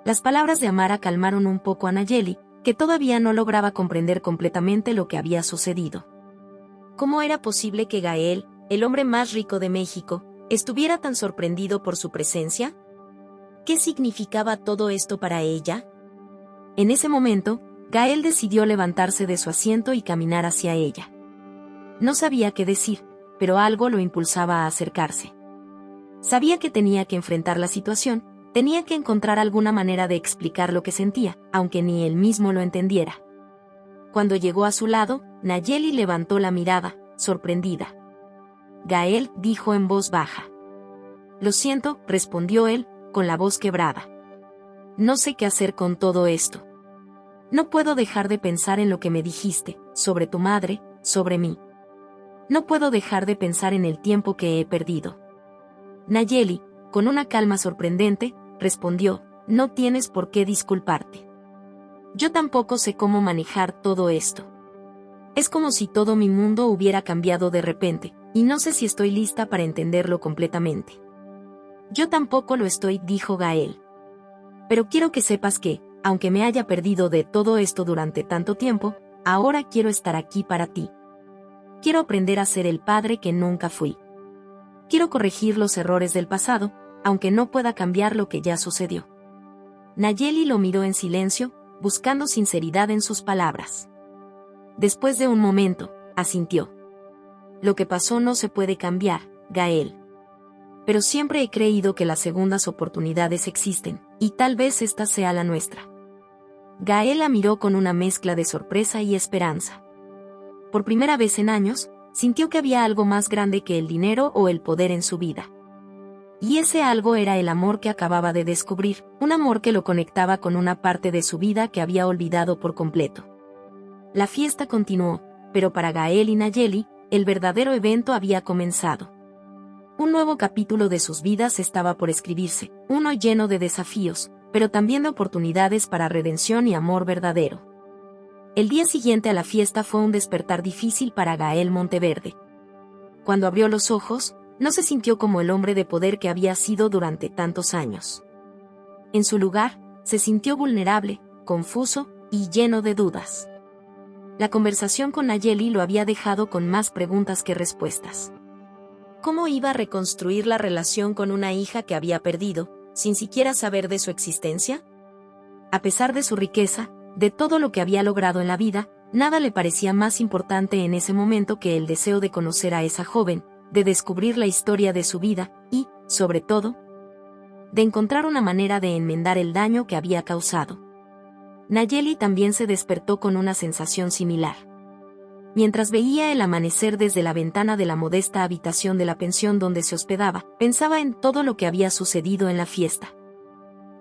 Las palabras de Amara calmaron un poco a Nayeli, que todavía no lograba comprender completamente lo que había sucedido. ¿Cómo era posible que Gael, el hombre más rico de México, estuviera tan sorprendido por su presencia? ¿Qué significaba todo esto para ella? En ese momento, Gael decidió levantarse de su asiento y caminar hacia ella. No sabía qué decir, pero algo lo impulsaba a acercarse. Sabía que tenía que enfrentar la situación, tenía que encontrar alguna manera de explicar lo que sentía, aunque ni él mismo lo entendiera. Cuando llegó a su lado, Nayeli levantó la mirada, sorprendida. Gael dijo en voz baja. Lo siento, respondió él, con la voz quebrada. No sé qué hacer con todo esto. No puedo dejar de pensar en lo que me dijiste, sobre tu madre, sobre mí. No puedo dejar de pensar en el tiempo que he perdido. Nayeli, con una calma sorprendente, respondió, no tienes por qué disculparte. Yo tampoco sé cómo manejar todo esto. Es como si todo mi mundo hubiera cambiado de repente, y no sé si estoy lista para entenderlo completamente. Yo tampoco lo estoy, dijo Gael. Pero quiero que sepas que, aunque me haya perdido de todo esto durante tanto tiempo, ahora quiero estar aquí para ti. Quiero aprender a ser el padre que nunca fui. Quiero corregir los errores del pasado, aunque no pueda cambiar lo que ya sucedió. Nayeli lo miró en silencio, buscando sinceridad en sus palabras. Después de un momento, asintió. Lo que pasó no se puede cambiar, Gael. Pero siempre he creído que las segundas oportunidades existen, y tal vez esta sea la nuestra. Gael la miró con una mezcla de sorpresa y esperanza. Por primera vez en años, sintió que había algo más grande que el dinero o el poder en su vida. Y ese algo era el amor que acababa de descubrir, un amor que lo conectaba con una parte de su vida que había olvidado por completo. La fiesta continuó, pero para Gael y Nayeli, el verdadero evento había comenzado. Un nuevo capítulo de sus vidas estaba por escribirse, uno lleno de desafíos, pero también de oportunidades para redención y amor verdadero. El día siguiente a la fiesta fue un despertar difícil para Gael Monteverde. Cuando abrió los ojos, no se sintió como el hombre de poder que había sido durante tantos años. En su lugar, se sintió vulnerable, confuso y lleno de dudas. La conversación con Nayeli lo había dejado con más preguntas que respuestas. ¿Cómo iba a reconstruir la relación con una hija que había perdido, sin siquiera saber de su existencia? A pesar de su riqueza, de todo lo que había logrado en la vida, nada le parecía más importante en ese momento que el deseo de conocer a esa joven, de descubrir la historia de su vida y, sobre todo, de encontrar una manera de enmendar el daño que había causado. Nayeli también se despertó con una sensación similar. Mientras veía el amanecer desde la ventana de la modesta habitación de la pensión donde se hospedaba, pensaba en todo lo que había sucedido en la fiesta.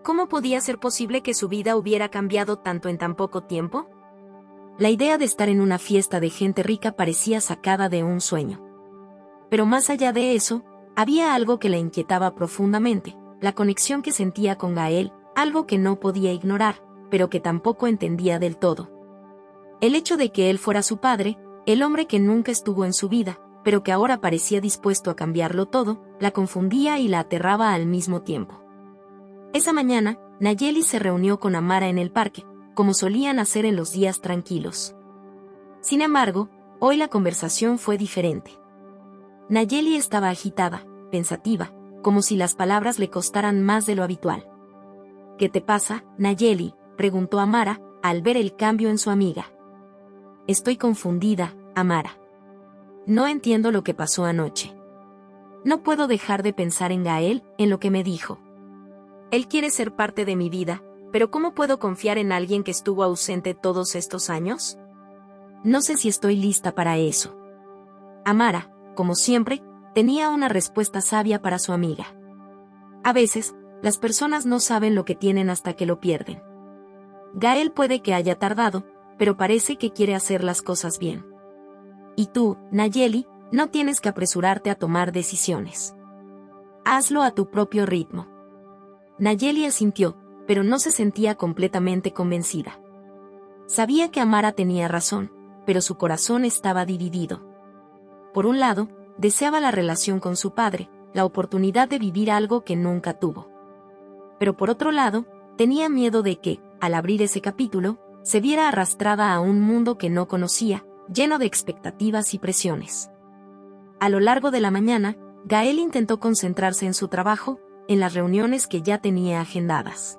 ¿Cómo podía ser posible que su vida hubiera cambiado tanto en tan poco tiempo? La idea de estar en una fiesta de gente rica parecía sacada de un sueño. Pero más allá de eso, había algo que la inquietaba profundamente, la conexión que sentía con Gael, algo que no podía ignorar, pero que tampoco entendía del todo. El hecho de que él fuera su padre, el hombre que nunca estuvo en su vida, pero que ahora parecía dispuesto a cambiarlo todo, la confundía y la aterraba al mismo tiempo. Esa mañana, Nayeli se reunió con Amara en el parque, como solían hacer en los días tranquilos. Sin embargo, hoy la conversación fue diferente. Nayeli estaba agitada, pensativa, como si las palabras le costaran más de lo habitual. ¿Qué te pasa, Nayeli?, preguntó Amara, al ver el cambio en su amiga. Estoy confundida, Amara. No entiendo lo que pasó anoche. No puedo dejar de pensar en Gael, en lo que me dijo. Él quiere ser parte de mi vida, pero ¿cómo puedo confiar en alguien que estuvo ausente todos estos años? No sé si estoy lista para eso. Amara, como siempre, tenía una respuesta sabia para su amiga. A veces, las personas no saben lo que tienen hasta que lo pierden. Gael puede que haya tardado, pero parece que quiere hacer las cosas bien. Y tú, Nayeli, no tienes que apresurarte a tomar decisiones. Hazlo a tu propio ritmo. Nayeli asintió, pero no se sentía completamente convencida. Sabía que Amara tenía razón, pero su corazón estaba dividido. Por un lado, deseaba la relación con su padre, la oportunidad de vivir algo que nunca tuvo. Pero por otro lado, tenía miedo de que, al abrir ese capítulo, se viera arrastrada a un mundo que no conocía, lleno de expectativas y presiones. A lo largo de la mañana, Gael intentó concentrarse en su trabajo, en las reuniones que ya tenía agendadas.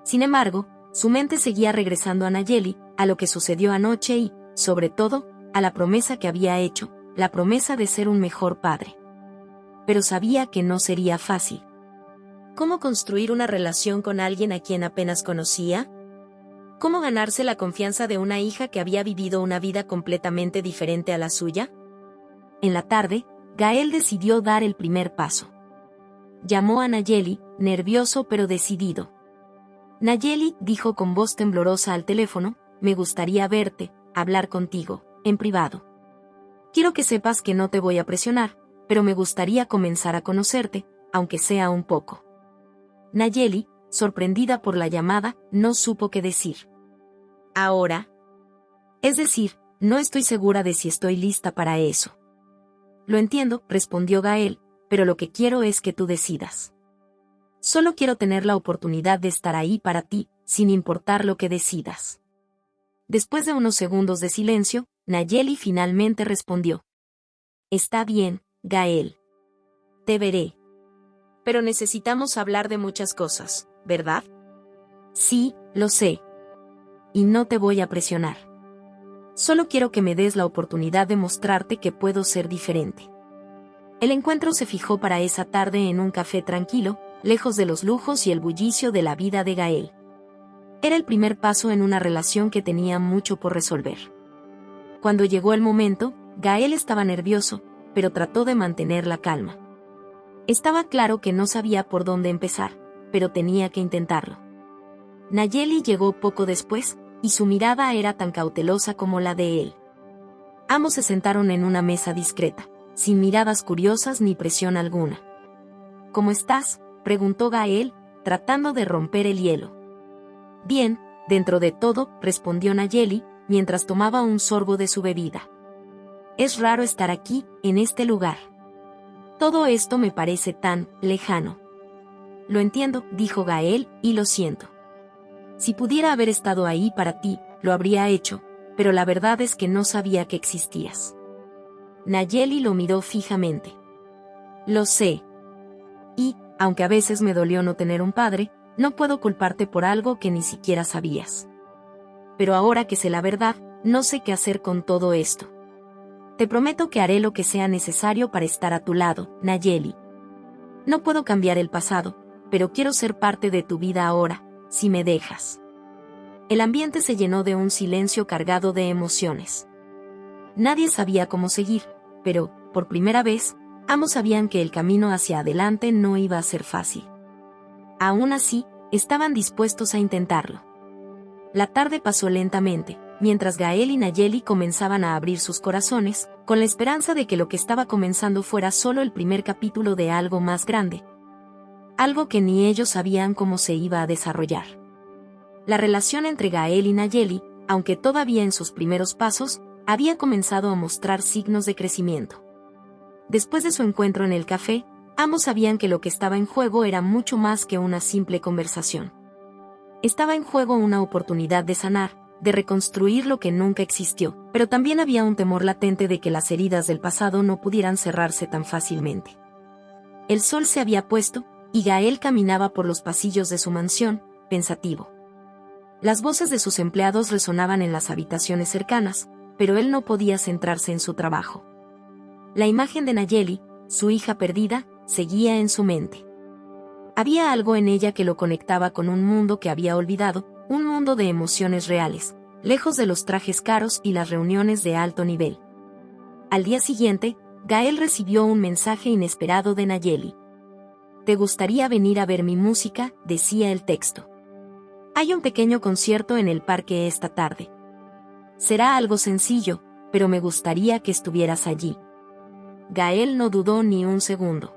Sin embargo, su mente seguía regresando a Nayeli, a lo que sucedió anoche y, sobre todo, a la promesa que había hecho, la promesa de ser un mejor padre. Pero sabía que no sería fácil. ¿Cómo construir una relación con alguien a quien apenas conocía? ¿Cómo ganarse la confianza de una hija que había vivido una vida completamente diferente a la suya? En la tarde, Gael decidió dar el primer paso. Llamó a Nayeli, nervioso pero decidido. Nayeli dijo con voz temblorosa al teléfono, me gustaría verte, hablar contigo, en privado. Quiero que sepas que no te voy a presionar, pero me gustaría comenzar a conocerte, aunque sea un poco. Nayeli, sorprendida por la llamada, no supo qué decir. ¿Ahora? Es decir, no estoy segura de si estoy lista para eso. Lo entiendo, respondió Gael, pero lo que quiero es que tú decidas. Solo quiero tener la oportunidad de estar ahí para ti, sin importar lo que decidas. Después de unos segundos de silencio, Nayeli finalmente respondió. Está bien, Gael. Te veré. Pero necesitamos hablar de muchas cosas, ¿verdad? Sí, lo sé. Y no te voy a presionar. Solo quiero que me des la oportunidad de mostrarte que puedo ser diferente. El encuentro se fijó para esa tarde en un café tranquilo, lejos de los lujos y el bullicio de la vida de Gael. Era el primer paso en una relación que tenía mucho por resolver. Cuando llegó el momento, Gael estaba nervioso, pero trató de mantener la calma. Estaba claro que no sabía por dónde empezar, pero tenía que intentarlo. Nayeli llegó poco después, y su mirada era tan cautelosa como la de él. Ambos se sentaron en una mesa discreta, sin miradas curiosas ni presión alguna. ¿Cómo estás?, preguntó Gael, tratando de romper el hielo. Bien, dentro de todo, respondió Nayeli, mientras tomaba un sorbo de su bebida. Es raro estar aquí, en este lugar. Todo esto me parece tan lejano. Lo entiendo, dijo Gael, y lo siento. Si pudiera haber estado ahí para ti, lo habría hecho, pero la verdad es que no sabía que existías. Nayeli lo miró fijamente. Lo sé. Y, aunque a veces me dolió no tener un padre, no puedo culparte por algo que ni siquiera sabías. Pero ahora que sé la verdad, no sé qué hacer con todo esto. Te prometo que haré lo que sea necesario para estar a tu lado, Nayeli. No puedo cambiar el pasado, pero quiero ser parte de tu vida ahora, si me dejas. El ambiente se llenó de un silencio cargado de emociones. Nadie sabía cómo seguir, pero, por primera vez, ambos sabían que el camino hacia adelante no iba a ser fácil. Aún así, estaban dispuestos a intentarlo. La tarde pasó lentamente, mientras Gael y Nayeli comenzaban a abrir sus corazones, con la esperanza de que lo que estaba comenzando fuera solo el primer capítulo de algo más grande. Algo que ni ellos sabían cómo se iba a desarrollar. La relación entre Gael y Nayeli, aunque todavía en sus primeros pasos, había comenzado a mostrar signos de crecimiento. Después de su encuentro en el café, ambos sabían que lo que estaba en juego era mucho más que una simple conversación. Estaba en juego una oportunidad de sanar, de reconstruir lo que nunca existió, pero también había un temor latente de que las heridas del pasado no pudieran cerrarse tan fácilmente. El sol se había puesto, y Gael caminaba por los pasillos de su mansión, pensativo. Las voces de sus empleados resonaban en las habitaciones cercanas, pero él no podía centrarse en su trabajo. La imagen de Nayeli, su hija perdida, seguía en su mente. Había algo en ella que lo conectaba con un mundo que había olvidado, un mundo de emociones reales, lejos de los trajes caros y las reuniones de alto nivel. Al día siguiente, Gael recibió un mensaje inesperado de Nayeli. «¿Te gustaría venir a ver mi música?», decía el texto. «Hay un pequeño concierto en el parque esta tarde. Será algo sencillo, pero me gustaría que estuvieras allí». Gael no dudó ni un segundo.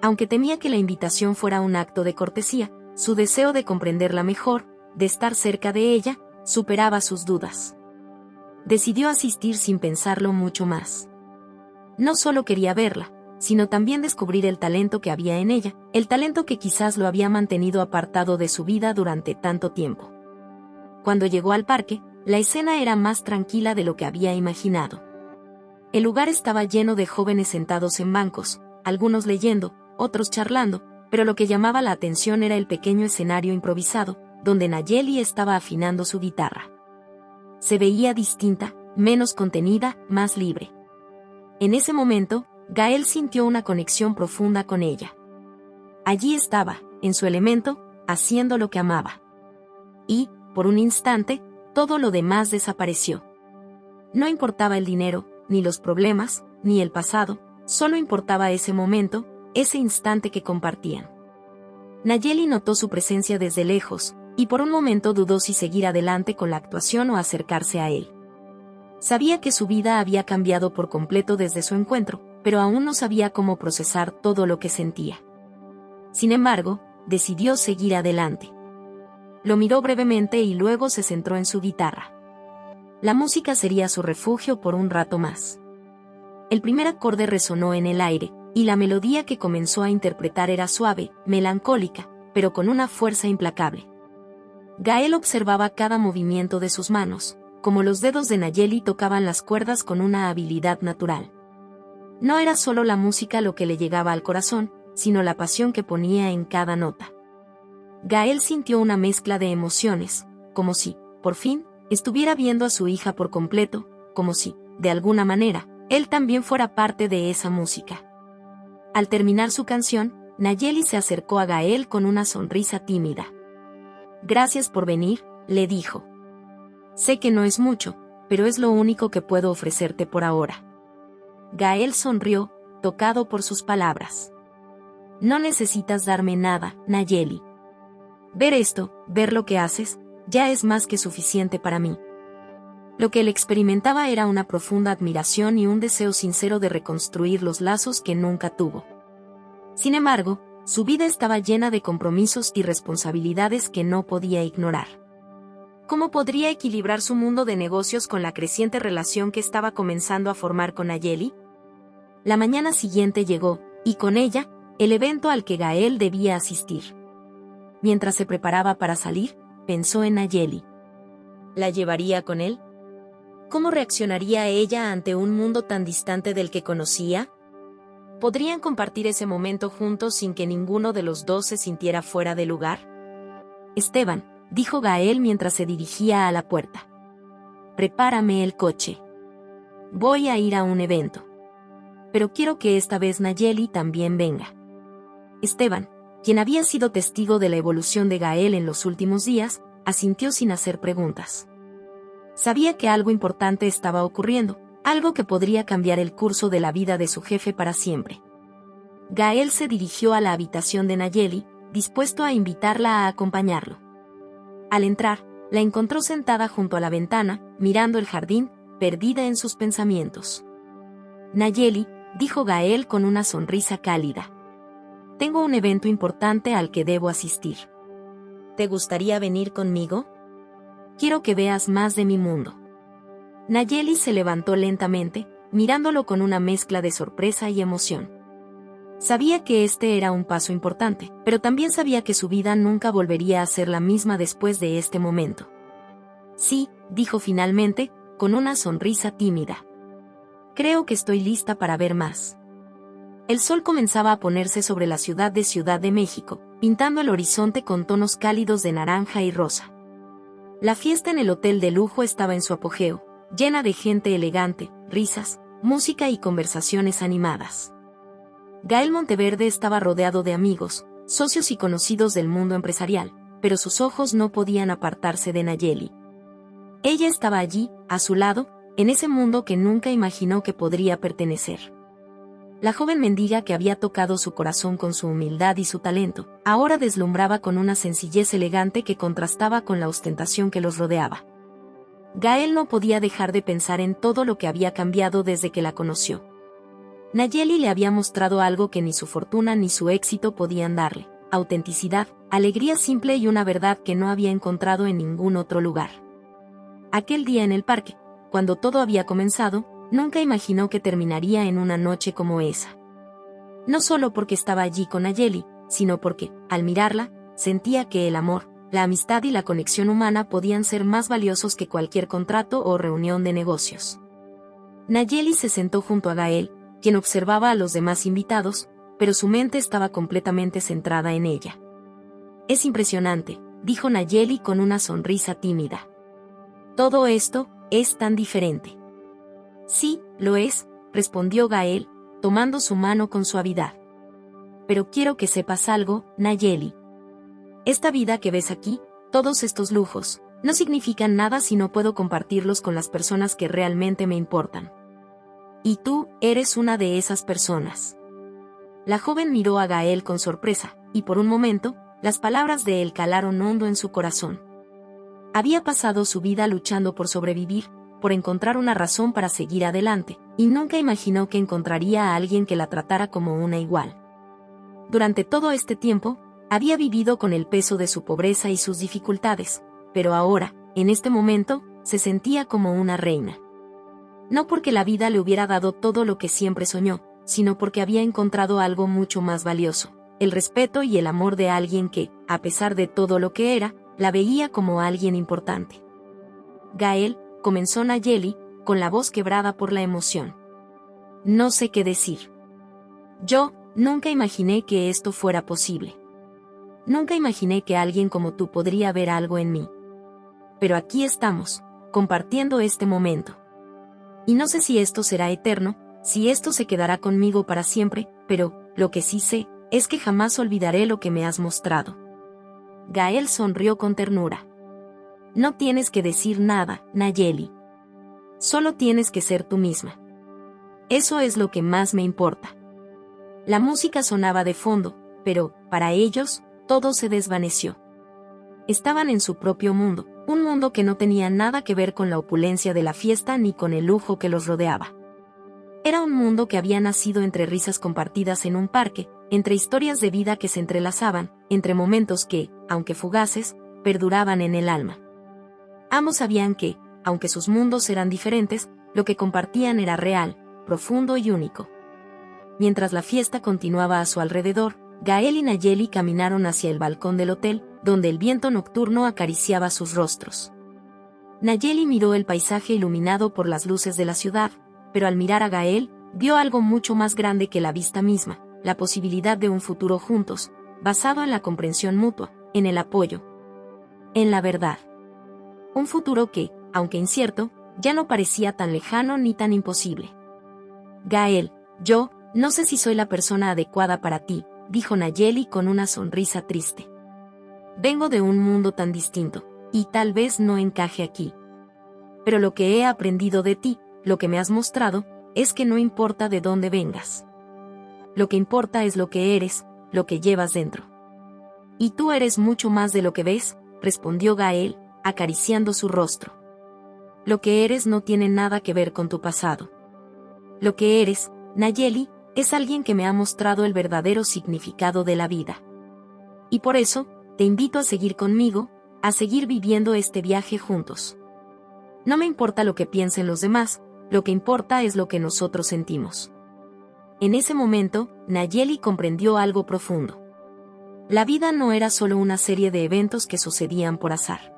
Aunque temía que la invitación fuera un acto de cortesía, su deseo de comprenderla mejor, de estar cerca de ella, superaba sus dudas. Decidió asistir sin pensarlo mucho más. No solo quería verla, sino también descubrir el talento que había en ella, el talento que quizás lo había mantenido apartado de su vida durante tanto tiempo. Cuando llegó al parque, la escena era más tranquila de lo que había imaginado. El lugar estaba lleno de jóvenes sentados en bancos, algunos leyendo, otros charlando, pero lo que llamaba la atención era el pequeño escenario improvisado, donde Nayeli estaba afinando su guitarra. Se veía distinta, menos contenida, más libre. En ese momento, Gael sintió una conexión profunda con ella. Allí estaba, en su elemento, haciendo lo que amaba. Y, por un instante, todo lo demás desapareció. No importaba el dinero, ni los problemas, ni el pasado, solo importaba ese momento, ese instante que compartían. Nayeli notó su presencia desde lejos, y por un momento dudó si seguir adelante con la actuación o acercarse a él. Sabía que su vida había cambiado por completo desde su encuentro, pero aún no sabía cómo procesar todo lo que sentía. Sin embargo, decidió seguir adelante. Lo miró brevemente y luego se centró en su guitarra. La música sería su refugio por un rato más. El primer acorde resonó en el aire, y la melodía que comenzó a interpretar era suave, melancólica, pero con una fuerza implacable. Gael observaba cada movimiento de sus manos, como los dedos de Nayeli tocaban las cuerdas con una habilidad natural. No era solo la música lo que le llegaba al corazón, sino la pasión que ponía en cada nota. Gael sintió una mezcla de emociones, como si, por fin, estuviera viendo a su hija por completo, como si, de alguna manera, él también fuera parte de esa música. Al terminar su canción, Nayeli se acercó a Gael con una sonrisa tímida. «Gracias por venir», le dijo. «Sé que no es mucho, pero es lo único que puedo ofrecerte por ahora». Gael sonrió, tocado por sus palabras. «No necesitas darme nada, Nayeli. Ver esto, ver lo que haces, ya es más que suficiente para mí». Lo que él experimentaba era una profunda admiración y un deseo sincero de reconstruir los lazos que nunca tuvo. Sin embargo, su vida estaba llena de compromisos y responsabilidades que no podía ignorar. ¿Cómo podría equilibrar su mundo de negocios con la creciente relación que estaba comenzando a formar con Nayeli? La mañana siguiente llegó, y con ella, el evento al que Gael debía asistir. Mientras se preparaba para salir, pensó en Nayeli. ¿La llevaría con él? ¿Cómo reaccionaría ella ante un mundo tan distante del que conocía? ¿Podrían compartir ese momento juntos sin que ninguno de los dos se sintiera fuera de lugar? «Esteban», dijo Gael mientras se dirigía a la puerta. «Prepárame el coche. Voy a ir a un evento. Pero quiero que esta vez Nayeli también venga». Esteban, quien había sido testigo de la evolución de Gael en los últimos días, asintió sin hacer preguntas. Sabía que algo importante estaba ocurriendo, algo que podría cambiar el curso de la vida de su jefe para siempre. Gael se dirigió a la habitación de Nayeli, dispuesto a invitarla a acompañarlo. Al entrar, la encontró sentada junto a la ventana, mirando el jardín, perdida en sus pensamientos. «Nayeli», dijo Gael con una sonrisa cálida. «Tengo un evento importante al que debo asistir. ¿Te gustaría venir conmigo? Quiero que veas más de mi mundo». Nayeli se levantó lentamente, mirándolo con una mezcla de sorpresa y emoción. Sabía que este era un paso importante, pero también sabía que su vida nunca volvería a ser la misma después de este momento. «Sí», dijo finalmente, con una sonrisa tímida. «Creo que estoy lista para ver más». El sol comenzaba a ponerse sobre la ciudad de México, pintando el horizonte con tonos cálidos de naranja y rosa. La fiesta en el hotel de lujo estaba en su apogeo, llena de gente elegante, risas, música y conversaciones animadas. Gael Monteverde estaba rodeado de amigos, socios y conocidos del mundo empresarial, pero sus ojos no podían apartarse de Nayeli. Ella estaba allí, a su lado, en ese mundo que nunca imaginó que podría pertenecer. La joven mendiga que había tocado su corazón con su humildad y su talento, ahora deslumbraba con una sencillez elegante que contrastaba con la ostentación que los rodeaba. Gael no podía dejar de pensar en todo lo que había cambiado desde que la conoció. Nayeli le había mostrado algo que ni su fortuna ni su éxito podían darle: autenticidad, alegría simple y una verdad que no había encontrado en ningún otro lugar. Aquel día en el parque, cuando todo había comenzado, nunca imaginó que terminaría en una noche como esa. No solo porque estaba allí con Nayeli, sino porque, al mirarla, sentía que el amor, la amistad y la conexión humana podían ser más valiosos que cualquier contrato o reunión de negocios. Nayeli se sentó junto a Gael, quien observaba a los demás invitados, pero su mente estaba completamente centrada en ella. «Es impresionante», dijo Nayeli con una sonrisa tímida. «Todo esto es tan diferente». «Sí, lo es», respondió Gael, tomando su mano con suavidad. «Pero quiero que sepas algo, Nayeli. Esta vida que ves aquí, todos estos lujos, no significan nada si no puedo compartirlos con las personas que realmente me importan. Y tú eres una de esas personas». La joven miró a Gael con sorpresa, y por un momento, las palabras de él calaron hondo en su corazón. Había pasado su vida luchando por sobrevivir, por encontrar una razón para seguir adelante, y nunca imaginó que encontraría a alguien que la tratara como una igual. Durante todo este tiempo, había vivido con el peso de su pobreza y sus dificultades, pero ahora, en este momento, se sentía como una reina. No porque la vida le hubiera dado todo lo que siempre soñó, sino porque había encontrado algo mucho más valioso: el respeto y el amor de alguien que, a pesar de todo lo que era, la veía como alguien importante. «Gael», comenzó Nayeli, con la voz quebrada por la emoción. «No sé qué decir. Yo nunca imaginé que esto fuera posible. Nunca imaginé que alguien como tú podría ver algo en mí. Pero aquí estamos, compartiendo este momento. Y no sé si esto será eterno, si esto se quedará conmigo para siempre, pero, lo que sí sé, es que jamás olvidaré lo que me has mostrado». Gael sonrió con ternura. «No tienes que decir nada, Nayeli. Solo tienes que ser tú misma. Eso es lo que más me importa». La música sonaba de fondo, pero, para ellos, todo se desvaneció. Estaban en su propio mundo, un mundo que no tenía nada que ver con la opulencia de la fiesta ni con el lujo que los rodeaba. Era un mundo que había nacido entre risas compartidas en un parque, entre historias de vida que se entrelazaban, entre momentos que, aunque fugaces, perduraban en el alma. Ambos sabían que, aunque sus mundos eran diferentes, lo que compartían era real, profundo y único. Mientras la fiesta continuaba a su alrededor, Gael y Nayeli caminaron hacia el balcón del hotel, donde el viento nocturno acariciaba sus rostros. Nayeli miró el paisaje iluminado por las luces de la ciudad, pero al mirar a Gael, vio algo mucho más grande que la vista misma: la posibilidad de un futuro juntos, basado en la comprensión mutua, en el apoyo, en la verdad. Un futuro que, aunque incierto, ya no parecía tan lejano ni tan imposible. «Gael, yo no sé si soy la persona adecuada para ti», dijo Nayeli con una sonrisa triste. «Vengo de un mundo tan distinto, y tal vez no encaje aquí. Pero lo que he aprendido de ti, lo que me has mostrado, es que no importa de dónde vengas. Lo que importa es lo que eres, lo que llevas dentro. Y tú eres mucho más de lo que ves», respondió Gael, acariciando su rostro. «Lo que eres no tiene nada que ver con tu pasado. Lo que eres, Nayeli, es alguien que me ha mostrado el verdadero significado de la vida. Y por eso, te invito a seguir conmigo, a seguir viviendo este viaje juntos. No me importa lo que piensen los demás, lo que importa es lo que nosotros sentimos». En ese momento, Nayeli comprendió algo profundo. La vida no era solo una serie de eventos que sucedían por azar.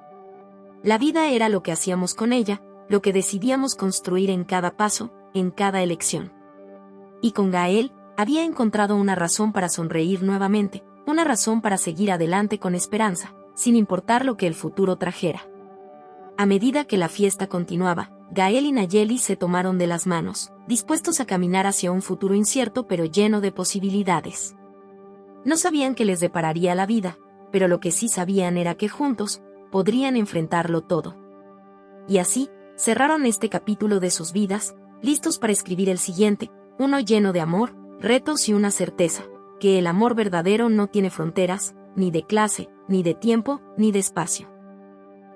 La vida era lo que hacíamos con ella, lo que decidíamos construir en cada paso, en cada elección. Y con Gael, había encontrado una razón para sonreír nuevamente, una razón para seguir adelante con esperanza, sin importar lo que el futuro trajera. A medida que la fiesta continuaba, Gael y Nayeli se tomaron de las manos, dispuestos a caminar hacia un futuro incierto pero lleno de posibilidades. No sabían qué les depararía la vida, pero lo que sí sabían era que juntos, podrían enfrentarlo todo. Y así, cerraron este capítulo de sus vidas, listos para escribir el siguiente, uno lleno de amor, retos y una certeza: que el amor verdadero no tiene fronteras, ni de clase, ni de tiempo, ni de espacio.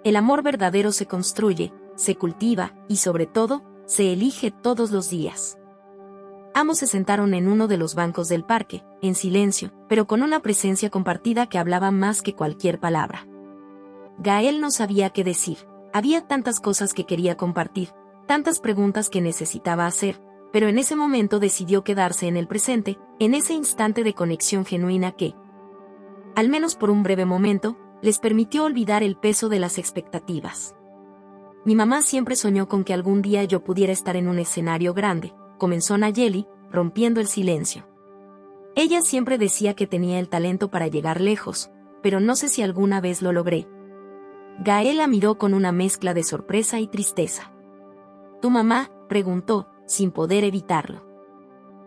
El amor verdadero se construye, se cultiva y sobre todo, se elige todos los días. Ambos se sentaron en uno de los bancos del parque, en silencio, pero con una presencia compartida que hablaba más que cualquier palabra. Gael no sabía qué decir. Había tantas cosas que quería compartir, tantas preguntas que necesitaba hacer, pero en ese momento decidió quedarse en el presente, en ese instante de conexión genuina que, al menos por un breve momento, les permitió olvidar el peso de las expectativas. Mi mamá siempre soñó con que algún día yo pudiera estar en un escenario grande, comenzó Nayeli, rompiendo el silencio. Ella siempre decía que tenía el talento para llegar lejos, pero no sé si alguna vez lo logré. Gael la miró con una mezcla de sorpresa y tristeza. ¿Tu mamá?, preguntó, sin poder evitarlo.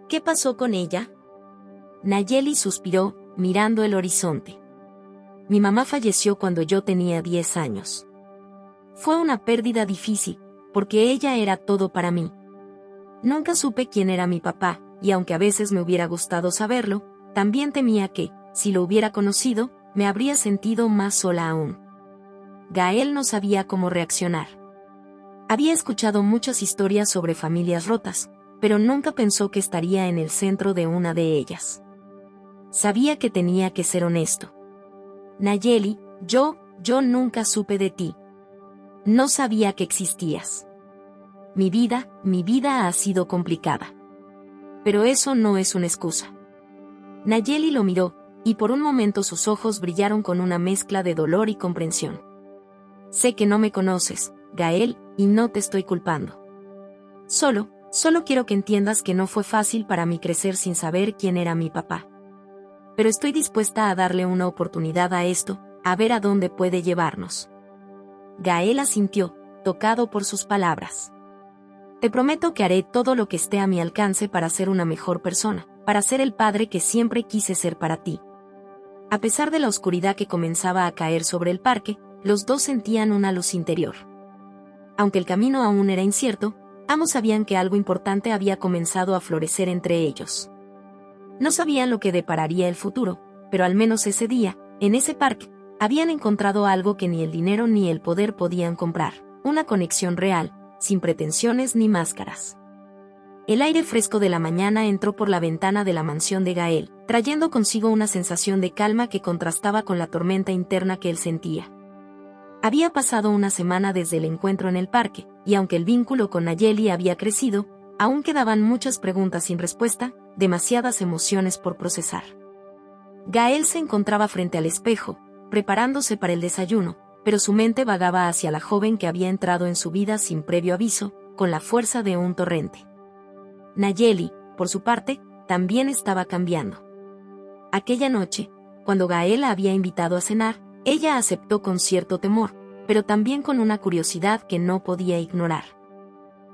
¿Qué pasó con ella? Nayeli suspiró, mirando el horizonte. Mi mamá falleció cuando yo tenía 10 años. Fue una pérdida difícil, porque ella era todo para mí. Nunca supe quién era mi papá, y aunque a veces me hubiera gustado saberlo, también temía que, si lo hubiera conocido, me habría sentido más sola aún. Gael no sabía cómo reaccionar. Había escuchado muchas historias sobre familias rotas, pero nunca pensó que estaría en el centro de una de ellas. Sabía que tenía que ser honesto. Nayeli, yo nunca supe de ti. No sabía que existías. Mi vida ha sido complicada. Pero eso no es una excusa. Nayeli lo miró, y por un momento sus ojos brillaron con una mezcla de dolor y comprensión. Sé que no me conoces, Gael, y no te estoy culpando. Solo quiero que entiendas que no fue fácil para mí crecer sin saber quién era mi papá. Pero estoy dispuesta a darle una oportunidad a esto, a ver a dónde puede llevarnos. Gael asintió, tocado por sus palabras. Te prometo que haré todo lo que esté a mi alcance para ser una mejor persona, para ser el padre que siempre quise ser para ti. A pesar de la oscuridad que comenzaba a caer sobre el parque, los dos sentían una luz interior. Aunque el camino aún era incierto, ambos sabían que algo importante había comenzado a florecer entre ellos. No sabían lo que depararía el futuro, pero al menos ese día, en ese parque, habían encontrado algo que ni el dinero ni el poder podían comprar, una conexión real, sin pretensiones ni máscaras. El aire fresco de la mañana entró por la ventana de la mansión de Gael, trayendo consigo una sensación de calma que contrastaba con la tormenta interna que él sentía. Había pasado una semana desde el encuentro en el parque, y aunque el vínculo con Nayeli había crecido, aún quedaban muchas preguntas sin respuesta, demasiadas emociones por procesar. Gael se encontraba frente al espejo, preparándose para el desayuno, pero su mente vagaba hacia la joven que había entrado en su vida sin previo aviso, con la fuerza de un torrente. Nayeli, por su parte, también estaba cambiando. Aquella noche, cuando Gael la había invitado a cenar, ella aceptó con cierto temor, pero también con una curiosidad que no podía ignorar.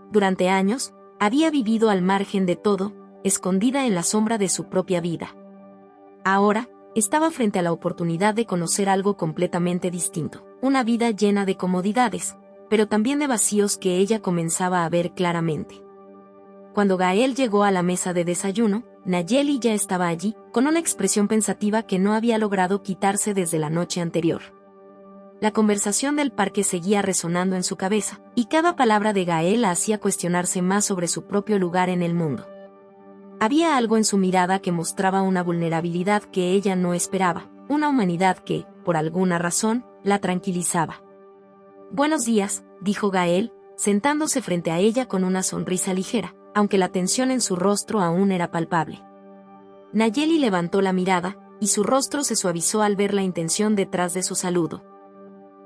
Durante años, había vivido al margen de todo, escondida en la sombra de su propia vida. Ahora, estaba frente a la oportunidad de conocer algo completamente distinto, una vida llena de comodidades, pero también de vacíos que ella comenzaba a ver claramente. Cuando Gael llegó a la mesa de desayuno, Nayeli ya estaba allí, con una expresión pensativa que no había logrado quitarse desde la noche anterior. La conversación del parque seguía resonando en su cabeza, y cada palabra de Gael la hacía cuestionarse más sobre su propio lugar en el mundo. Había algo en su mirada que mostraba una vulnerabilidad que ella no esperaba, una humanidad que, por alguna razón, la tranquilizaba. «Buenos días», dijo Gael, sentándose frente a ella con una sonrisa ligera, aunque la tensión en su rostro aún era palpable. Nayeli levantó la mirada, y su rostro se suavizó al ver la intención detrás de su saludo.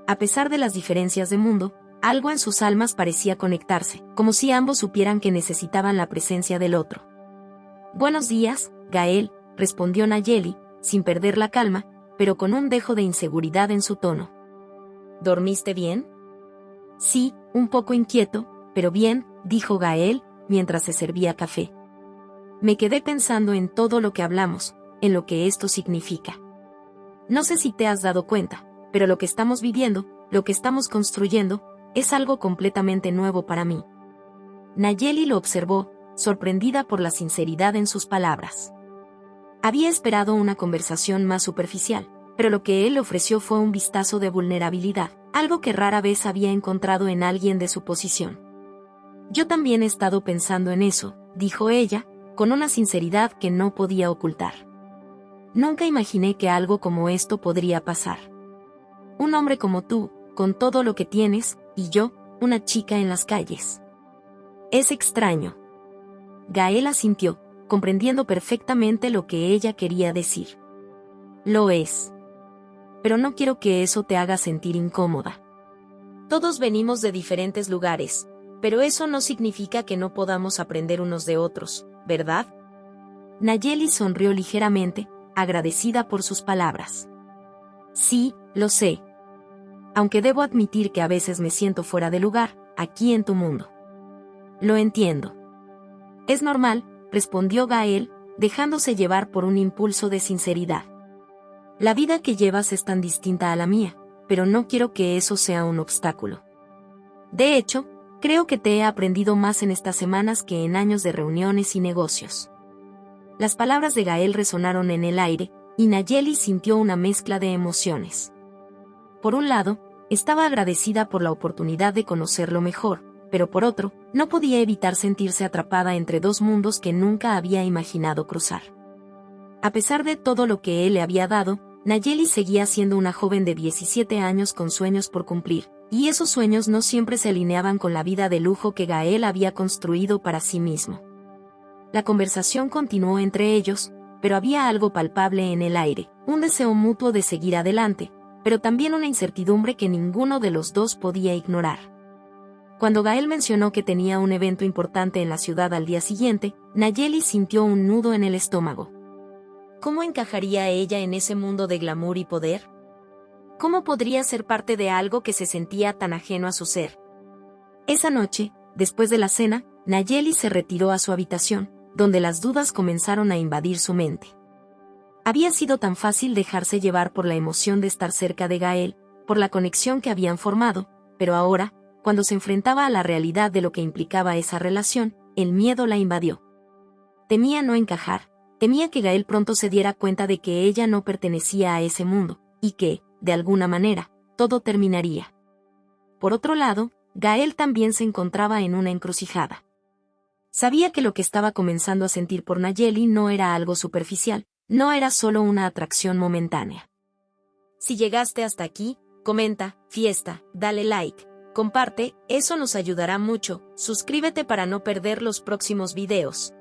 A pesar de las diferencias de mundo, algo en sus almas parecía conectarse, como si ambos supieran que necesitaban la presencia del otro. «Buenos días, Gael», respondió Nayeli, sin perder la calma, pero con un dejo de inseguridad en su tono. «¿Dormiste bien?» «Sí, un poco inquieto, pero bien», dijo Gael, mientras se servía café. «Me quedé pensando en todo lo que hablamos, en lo que esto significa. No sé si te has dado cuenta, pero lo que estamos viviendo, lo que estamos construyendo, es algo completamente nuevo para mí». Nayeli lo observó, sorprendida por la sinceridad en sus palabras. Había esperado una conversación más superficial, pero lo que él le ofreció fue un vistazo de vulnerabilidad, algo que rara vez había encontrado en alguien de su posición. «Yo también he estado pensando en eso», dijo ella, con una sinceridad que no podía ocultar. Nunca imaginé que algo como esto podría pasar. Un hombre como tú, con todo lo que tienes, y yo, una chica en las calles. Es extraño. Gael asintió, comprendiendo perfectamente lo que ella quería decir. Lo es. Pero no quiero que eso te haga sentir incómoda. Todos venimos de diferentes lugares, pero eso no significa que no podamos aprender unos de otros, ¿verdad? Nayeli sonrió ligeramente, agradecida por sus palabras. Sí, lo sé. Aunque debo admitir que a veces me siento fuera de lugar, aquí en tu mundo. Lo entiendo. Es normal, respondió Gael, dejándose llevar por un impulso de sinceridad. La vida que llevas es tan distinta a la mía, pero no quiero que eso sea un obstáculo. De hecho, creo que te he aprendido más en estas semanas que en años de reuniones y negocios. Las palabras de Gael resonaron en el aire, y Nayeli sintió una mezcla de emociones. Por un lado, estaba agradecida por la oportunidad de conocerlo mejor, pero por otro, no podía evitar sentirse atrapada entre dos mundos que nunca había imaginado cruzar. A pesar de todo lo que él le había dado, Nayeli seguía siendo una joven de 17 años con sueños por cumplir, y esos sueños no siempre se alineaban con la vida de lujo que Gael había construido para sí mismo. La conversación continuó entre ellos, pero había algo palpable en el aire, un deseo mutuo de seguir adelante, pero también una incertidumbre que ninguno de los dos podía ignorar. Cuando Gael mencionó que tenía un evento importante en la ciudad al día siguiente, Nayeli sintió un nudo en el estómago. ¿Cómo encajaría ella en ese mundo de glamour y poder? ¿Cómo podría ser parte de algo que se sentía tan ajeno a su ser? Esa noche, después de la cena, Nayeli se retiró a su habitación, donde las dudas comenzaron a invadir su mente. Había sido tan fácil dejarse llevar por la emoción de estar cerca de Gael, por la conexión que habían formado, pero ahora, cuando se enfrentaba a la realidad de lo que implicaba esa relación, el miedo la invadió. Temía no encajar, temía que Gael pronto se diera cuenta de que ella no pertenecía a ese mundo, y que, de alguna manera, todo terminaría. Por otro lado, Gael también se encontraba en una encrucijada. Sabía que lo que estaba comenzando a sentir por Nayeli no era algo superficial, no era solo una atracción momentánea. Si llegaste hasta aquí, comenta, fiesta, dale like, comparte, eso nos ayudará mucho, suscríbete para no perder los próximos videos.